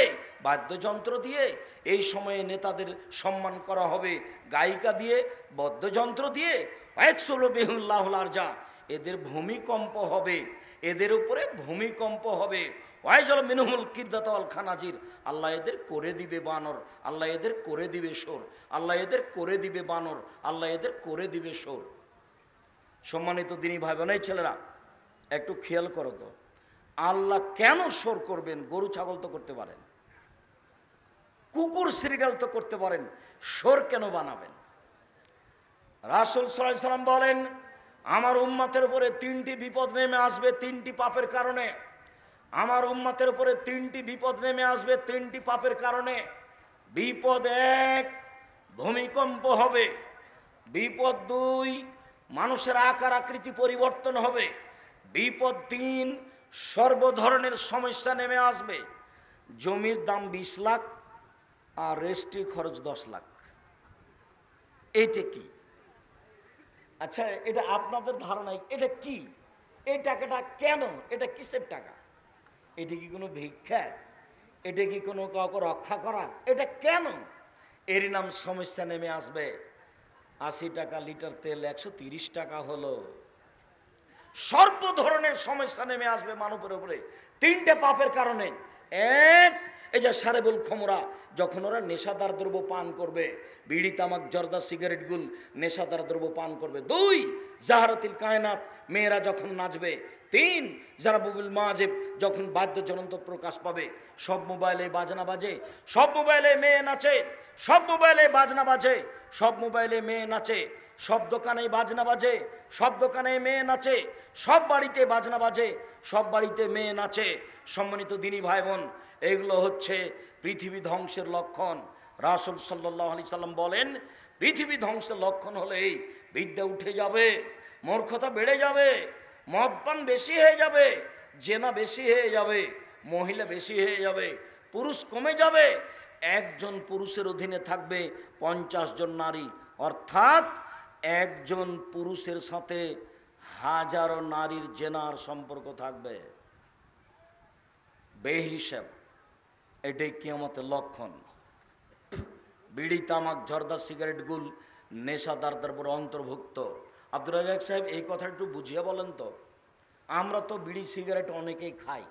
বাদ্যযন্ত্র দিয়ে। এই সময়ে নেতাদের সম্মান করা হবে গায়িকা দিয়ে, বাদ্যযন্ত্র দিয়ে। ওয়াকসুলু বিহুল্লাহুল আরজা, এদের ভূমিকম্প হবে, এদের উপরে ভূমিকম্প হবে। ওয়াইজাল মিনহুল কিরদাত ওয়াল খানাজির, আল্লাহ এদের করে দিবে বানর, আল্লাহ এদের করে দিবে সোর, আল্লাহ এদের করে দিবে বানর, আল্লাহ এদের করে দিবে সোর। সম্মানিত দিনী ভাই বোন, ছেলেরা একটু খেয়াল করো তো, আল্লাহ কেন সোর করবেন? গরু ছাগল তো করতে পারেন, কুকুর শ্রীগাল তো করতে পারেন, সোর কেন বানাবেন? রাসূল সাল্লাল্লাহু আলাইহি সাল্লাম বলেন আমার উম্মতের উপরে 3টি বিপদ নেমে আসবে 3টি পাপের কারণে। আমার উম্মতের উপরে 3টি বিপদ নেমে আসবে 3টি পাপের কারণে। বিপদ 1, ভূমিকম্প হবে। বিপদ 2, মানুষের আকার আকৃতি পরিবর্তন হবে। বিপদ 3, সর্ব ধরনের সমস্যা নেমে আসবে। জমির দাম 20 লাখ আর রেজিস্ট্রি খরচ 10 লাখ। এইটা কি? আচ্ছা, এটা আপনাদের ধারণায় এটা কি? এই টাকাটা কেন? এটা কিসের টাকা? এটা কি কোনো ভিক্ষা? এটা কি কোনো কাউকে রক্ষা করা? এটা কেন? এরই নাম সমস্যা নেমে আসবে। 80 টাকা লিটার তেল 130 টাকা হলো। সর্ব ধরনের সমস্যা নেমে আসবে মানবের উপরে 3টে পাপের কারণে। 1, এই যে সারেবুল খমরা, যখন ওরা নেশাদার দ্রব্য পান করবে, বিড়ি, তামাক, জর্দা, সিগারেট গুল নেশাদার দ্রব্য পান করবে। 2, জাহারাতিল কায়নাত, মেয়েরা যখন নাচবে। 3 যারা বুবিল মাজিব, যখন বাদ্যযন্ত্র প্রকাশ পাবে। সব মোবাইলে বাজনা বাজে, সব মোবাইলে মেয়ে নাচে, সব মোবাইলে বাজনা বাজে, সব মোবাইলে মেয়ে নাচে, সব দোকানে বাজনা বাজে, সব দোকানে মেয়ে নাচে, সব বাড়িতে বাজনা বাজে, সব বাড়িতে মেয়ে নাচে। সম্মানিত দিনী ভাই বোন, এগুলো হচ্ছে পৃথিবী ধ্বংসের লক্ষণ। রাসূল সাল্লাল্লাহু আলাইহি সাল্লাম বলেন, পৃথিবী ধ্বংসের লক্ষণ হলেই বিদ্যা উঠে যাবে, মূর্খতা বেড়ে যাবে, মদপান বেশি হয়ে যাবে, জেনা বেশি হয়ে যাবে, মহিলা বেশি হয়ে যাবে, পুরুষ কমে যাবে। একজন পুরুষের অধীনে থাকবে 50 জন নারী, অর্থাৎ একজন পুরুষের সাথে হাজারো নারীর জেনার সম্পর্ক থাকবে। বেহিসাব, এটাই কিয়ামতের লক্ষণ। বিড়ি, তামাক, জর্দা, সিগারেট, গুল নেশাদারদের উপর অন্তর্ভুক্ত। আব্দুর রাজ্জাক সাহেব, এই কথা একটু বুঝিয়ে বলেন তো। আমরা তো বিড়ি সিগারেট অনেকেই খাই,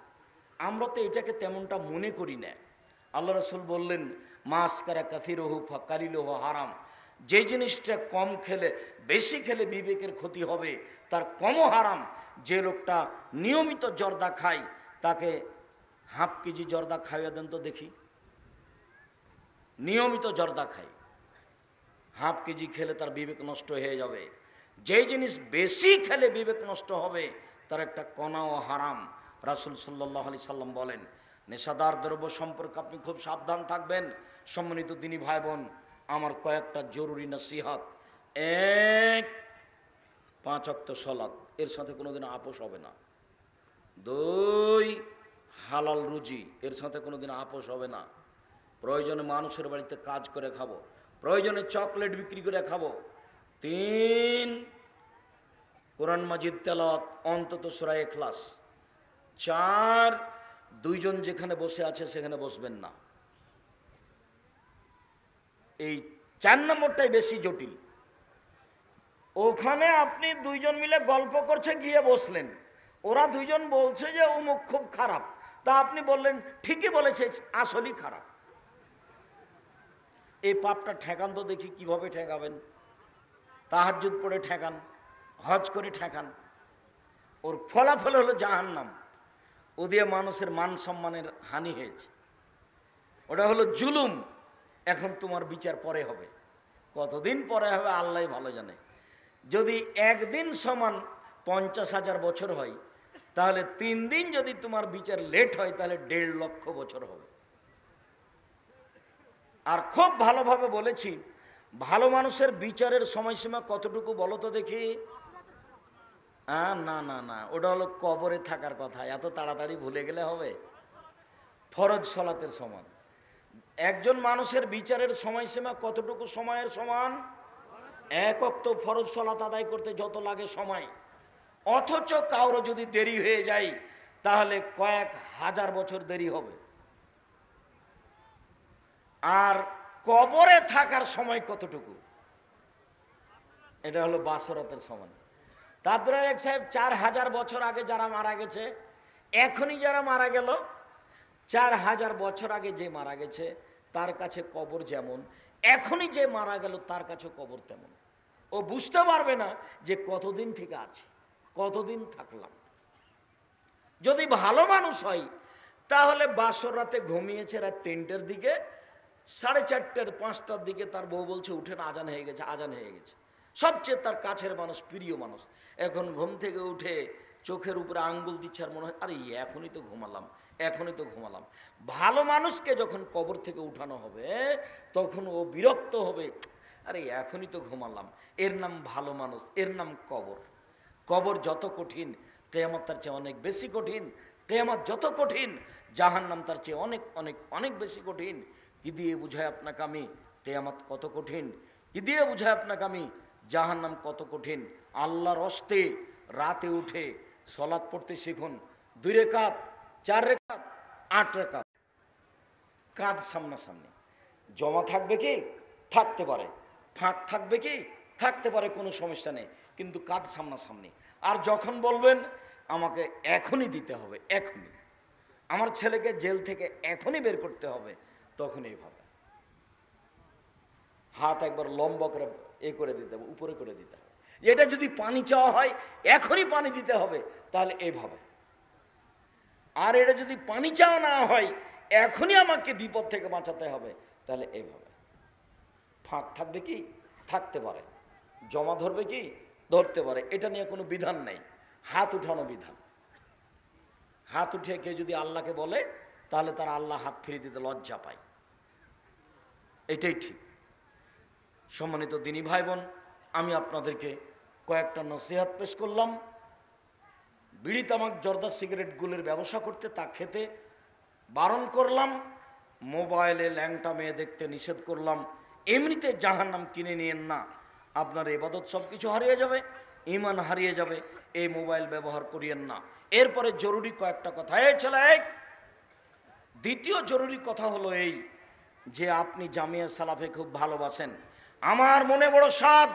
আমরা তো এটাকে তেমনটা মনে করি না। আল্লাহ রাসূল বললেন, মাসকারা কাসিরুহু ফাকালিলুহু হারাম। যে জিনিসটা কম খেলে, বেশি খেলে বিবেকের ক্ষতি হবে, তার কমও হারাম। যে লোকটা নিয়মিত জর্দা খায়, তাকে হাফ কেজি জর্দা খাইয়ে দেন তো দেখি। নিয়মিত জর্দা খায়, হাফ কেজি খেলে তার বিবেক নষ্ট হয়ে যাবে। যে জিনিস বেশি খেলে বিবেক নষ্ট হবে, তার একটা কণাও হারাম। রাসূল সাল্লাল্লাহু আলাইহি সাল্লাম বলেন, নেশাদার দ্রব্য সম্পর্কে আপনি খুব সাবধান থাকবেন। সম্মানিত দিনী ভাই বোন, আমার কয়েকটা জরুরি নসিহত। 1, 5 ওয়াক্ত সালাত, এর সাথে কোনোদিন আপোষ হবে না। 2, হালাল রুজি, এর সাথে কোনোদিন আপোষ হবে না। প্রয়োজনে মানুষের বাড়িতে কাজ করে খাবো, প্রয়োজনে চকলেট বিক্রি করে খাবো। 3, কোরআন মাজিদ তেলাওয়াত, অন্তত সূরা ইখলাস। 4, 2 জন যেখানে বসে আছে সেখানে বসবেন না। এই 4 নম্বরটাই বেশি জটিল। ওখানে আপনি 2 জন মিলে গল্প করছে, গিয়ে বসলেন, ওরা 2 জন বলছে যে অমুক খুব খারাপ, তা আপনি বললেন ঠিকই বলেছে, আসলেই খারাপ। এই পাপটা ঠেকান তো দেখি, কিভাবে ঠেকাবেন? তাহাজ্জুদ পড়ে ঠেকান, হজ করে ঠেকান, ওর ফলাফল হলো জাহান্নাম। ও দিয়ে মানুষের মান সম্মানের হানি হয়েছে, ওটা হলো জুলুম। এখন তোমার বিচার পরে হবে, কতদিন পরে হবে আল্লাহ ভালো জানে। যদি একদিন সমান 50,000 বছর হয়, তাহলে 3 দিন যদি তোমার বিচার লেট হয়, তাহলে 1.5 লক্ষ বছর হবে। আর খুব ভালোভাবে বলেছি, ভালো মানুষের বিচারের সময়সীমা কতটুকু বলো তো দেখি। না না না, ওটা হলো কবরে থাকার কথা, এত তাড়াতাড়ি ভুলে গেলে হবে? ফরজ সালাতের সমান। একজন মানুষের বিচারের সময়সীমা কতটুকু সময়ের সমান? 1 ওয়াক্ত ফরজ সালাত আদায় করতে যত লাগে সময়। অথচ কারো যদি দেরি হয়ে যায়, তাহলে কয়েক হাজার বছর দেরি হবে। আর কবরে থাকার সময় কতটুকু? এটা হলো বাসরাতের সমান। তারপরে এক সাহেব 4000 বছর আগে যারা মারা গেছে, এখনই যারা মারা গেল, 4000 বছর আগে যে মারা গেছে তার কাছে কবর যেমন, এখনই যে মারা গেল তার কাছে কবর তেমন। ও বুঝতে পারবে না যে কতদিন ঠিক আছে, কতদিন থাকলাম। যদি ভালো মানুষ হয়, তাহলে বাসর রাতে ঘুমিয়েছে রাত 3টের দিকে, 4:30 5টার দিকে তার বউ বলছে উঠেন, আজান হয়ে গেছে, আজান হয়ে গেছে। সবচেয়ে তার কাছের মানুষ, প্রিয় মানুষ, এখন ঘুম থেকে উঠে চোখের উপরে আঙ্গুল দিচ্ছে, আর মনে হয় আরে এখনই তো ঘুমালাম, এখনই তো ঘুমালাম। ভালো মানুষকে যখন কবর থেকে উঠানো হবে, তখন ও বিরক্ত হবে, আরে এখনই তো ঘুমালাম। এর নাম ভালো মানুষ, এর নাম কবর। কবর যত কঠিন, কিয়ামত তার চেয়ে অনেক বেশি কঠিন। কিয়ামত যত কঠিন, জাহান্নাম তার চেয়ে অনেক অনেক অনেক বেশি কঠিন। কি দিয়ে বুঝায় আপনাকে আমি কিয়ামত কত কঠিন? কি দিয়ে বুঝায় আপনাকে আমি জাহান্নাম কত কঠিন? আল্লাহর হস্তে রাতে উঠে সালাত পড়তে শিখুন। 2 রাকাত, 4 রাকাত, 8 রাকাত। কাঁধ সামনাসামনি। জমা থাকবে কি? থাকতে পারে। ফাঁক থাকবে কি? থাকতে পারে, কোনো সমস্যা নেই, কিন্তু কাঁধ সামনাসামনি। আর যখন বলবেন আমাকে এখনই দিতে হবে, এখনই, আমার ছেলেকে জেল থেকে এখনই বের করতে হবে, তখন এইভাবে হাত একবার লম্বা করে করে দিতে হবে, উপরে করে দিতে হবে। এটা যদি পানি চাওয়া হয় এখনই পানি দিতে হবে, তাহলে এইভাবে। আর এটা যদি পানি চাওয়া না হয় এখনই আমাকে বিপদ থেকে বাঁচাতে হবে, তাহলে এইভাবে। ফাঁক থাকবে কি? থাকতে পারে। জমা ধরবে কি? ধরতে পারে। এটা নিয়ে কোনো বিধান নেই। হাত উঠানো বিধান। হাত উঠিয়ে কেউ যদি আল্লাহকে বলে তাহলে তার আল্লাহ হাত ফিরিয়ে দিতে লজ্জা পায়। এটাই ঠিক। সম্মানিত দিনী ভাই বোন, আমি আপনাদেরকে কয়েকটা নসিহত পেশ করলাম। বিড়ি তামাক জর্দা সিগারেটগুলোর ব্যবসা করতে, তা খেতে বারণ করলাম। মোবাইলে ল্যাংটা মেয়ে দেখতে নিষেধ করলাম। এমনিতে জাহান্নাম কিনে নিয়েন না, আপনার ইবাদত সব কিছু হারিয়ে যাবে, ঈমান হারিয়ে যাবে। এই মোবাইল ব্যবহার করিয়েন না। এরপরে জরুরি কয়েকটা কথা। এই ছেলে, দ্বিতীয় জরুরি কথা হলো এই যে আপনি জামিয়া সালাফে খুব ভালোবাসেন। আমার মনে বড় সাধ,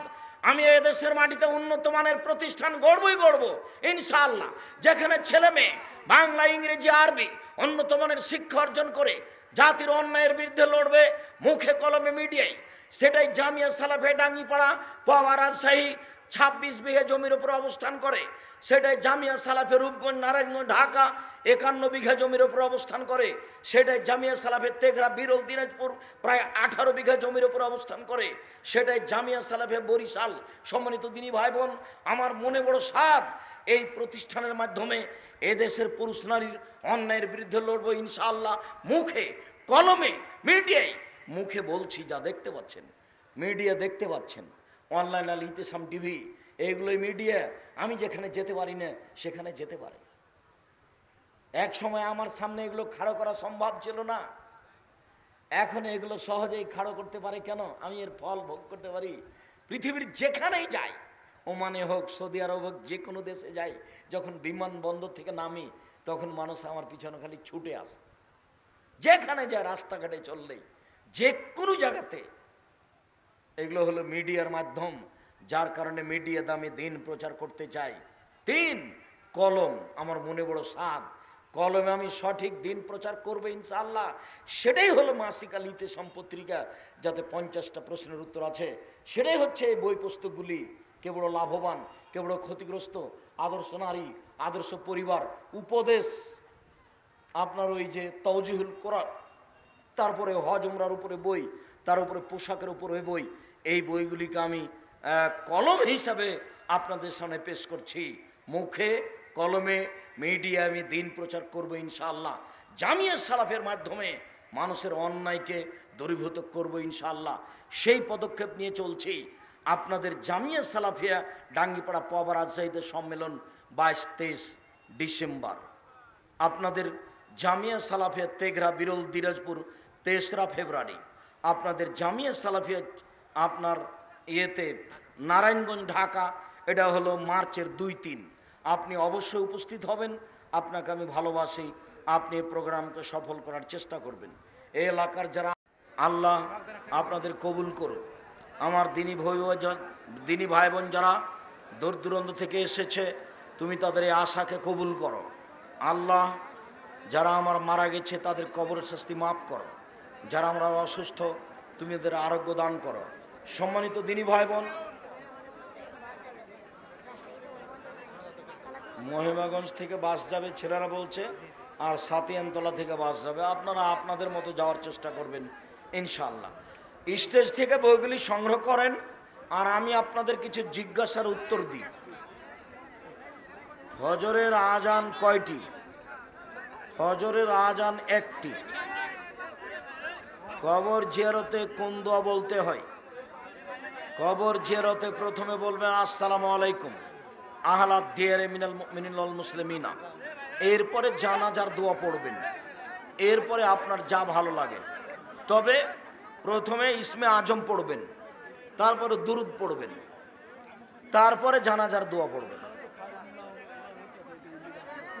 আমি এদেশের মাটিতে উন্নত মানের প্রতিষ্ঠান গড়বই গড়ব ইনশাআল্লাহ, যেখানে ছেলে মেয়ে বাংলা, ইংরেজি, আরবি উন্নত মানের শিক্ষা অর্জন করে জাতির অন্যায়ের বিরুদ্ধে লড়বে মুখে কলমে মিডিয়ায়। সেটাই জামিয়া সালাফে ডাঙ্গিপাড়া, পাওয়া, রাজশাহী 26 বিঘা জমির উপর অবস্থান করে। সেটাই জামিয়া সালাফে রূপগঞ্জ, নারায়ণগঞ্জ, ঢাকা 51 বিঘা জমির উপর অবস্থান করে। সেটাই জামিয়া সালাফে তেঘরা, বিরল, দিনাজপুর প্রায় 18 বিঘা জমির উপর অবস্থান করে। সেটাই জামিয়া সালাফে বরিশাল। সম্মানিত দিনী ভাই বোন, আমার মনে বড় সাধ, এই প্রতিষ্ঠানের মাধ্যমে এদেশের পুরুষ নারীর অন্যায়ের বিরুদ্ধে লড়বো ইনশাআল্লাহ, মুখে কলমে মিডিয়ায়। মুখে বলছি, যা দেখতে পাচ্ছেন মিডিয়া দেখতে পাচ্ছেন, অনলাইন আল ইতিসাম টিভি, এইগুলোই মিডিয়া। আমি যেখানে যেতে পারি না সেখানে যেতে পারে। এক সময় আমার সামনে এগুলো খাড়ো করা সম্ভব ছিল না, এখন এগুলো সহজেই খাড়ো করতে পারে। কেন? আমি এর ফল ভোগ করতে পারি। পৃথিবীর যেখানেই যাই, ওমানে হোক, সৌদি আরব হোক, যে কোনো দেশে যাই, যখন বিমানবন্দর থেকে নামি তখন মানুষ আমার পিছনে খালি ছুটে আসে। যেখানে যায়, রাস্তাঘাটে চললেই, যে কোনো জায়গাতে। এগুলো হলো মিডিয়ার মাধ্যম, যার কারণে মিডিয়া দামে দিন প্রচার করতে চাই। কলম। আমার মনে বড় সাধ, কলমে আমি সঠিক দিন প্রচার করবো ইনশাআল্লাহ। সেটাই হলো মাসিক আল ইতিসাম পত্রিকা, যাতে 50টা প্রশ্নের উত্তর আছে। সেটাই হচ্ছে এই বই পুস্তকগুলি। কে বড় লাভবান, কে বড় ক্ষতিগ্রস্ত, আদর্শ নারী, আদর্শ পরিবার, উপদেশ, আপনার ওই যে তাওজিহুল কোরআন, তারপরে হজ উমরার উপরে বই, তার উপরে পোশাকের উপরে বই। এই বইগুলিকে আমি কলম হিসাবে আপনাদের সামনে পেশ করছি। মুখে কলমে মিডিয়া আমি দিন প্রচার করব ইনশাআল্লাহ। জামিয়া সালাফের মাধ্যমে মানুষের অন্যায়কে দূরীভূত করব ইনশাআল্লাহ। সেই পদক্ষেপ নিয়ে চলছি। আপনাদের জামিয়া সালাফিয়া ডাঙ্গিপাড়া পাওয়া, রাজশাহীতে সম্মেলন 22-23 ডিসেম্বর। আপনাদের জামিয়া সালাফিয়া তেঘরা, বিরল, দিনাজপুর 3রা ফেব্রুয়ারি। আপনাদের জামিয়া সালাফিয়া আপনার ইয়েতে নারায়ণগঞ্জ, ঢাকা, এটা হলো মার্চের 2-3। আপনি অবশ্যই উপস্থিত হবেন। আপনাকে আমি ভালোবাসি। আপনি এই প্রোগ্রামকে সফল করার চেষ্টা করবেন। এই এলাকার যারা, আল্লাহ আপনাদের কবুল করুন। আমার দিনী ভাই বোন যারা দূর দূরান্ত থেকে এসেছে, তুমি তাদের এই আশাকে কবুল করো। আল্লাহ, যারা আমার মারা গেছে তাদের কবরের শাস্তি মাফ করো। যারা আমরা অসুস্থ, তুমি এদের আরোগ্য দান করো। সম্মানিত দিনী ভাই বোন, মহিমাগঞ্জ থেকে বাস যাবে ছেলেরা বলছে, আর সাতিয়ানতলা থেকে বাস যাবে। আপনারা আপনাদের মতো যাওয়ার চেষ্টা করবেন ইনশাআল্লাহ। স্টেজ থেকে বইগুলি সংগ্রহ করেন, আর আমি আপনাদের কিছু জিজ্ঞাসার উত্তর দিই। ফজরের আজান কয়টি? ফজরের আজান 1টি। কবর জিয়ারতে কোন দোয়া বলতে হয়? কবর জিয়ারতে প্রথমে বলবেন আসসালামু আলাইকুম আহলাদ দিয়ারে মিনাল মুমিনিন ওয়াল মুসলিমিনা। এরপরে জানাজার দোয়া পড়বেন। এরপরে আপনার যা ভালো লাগে। তবে প্রথমে ইসমে আজম পড়বেন, তারপরে দুরুদ পড়বেন, তারপরে জানাজার দোয়া পড়বেন।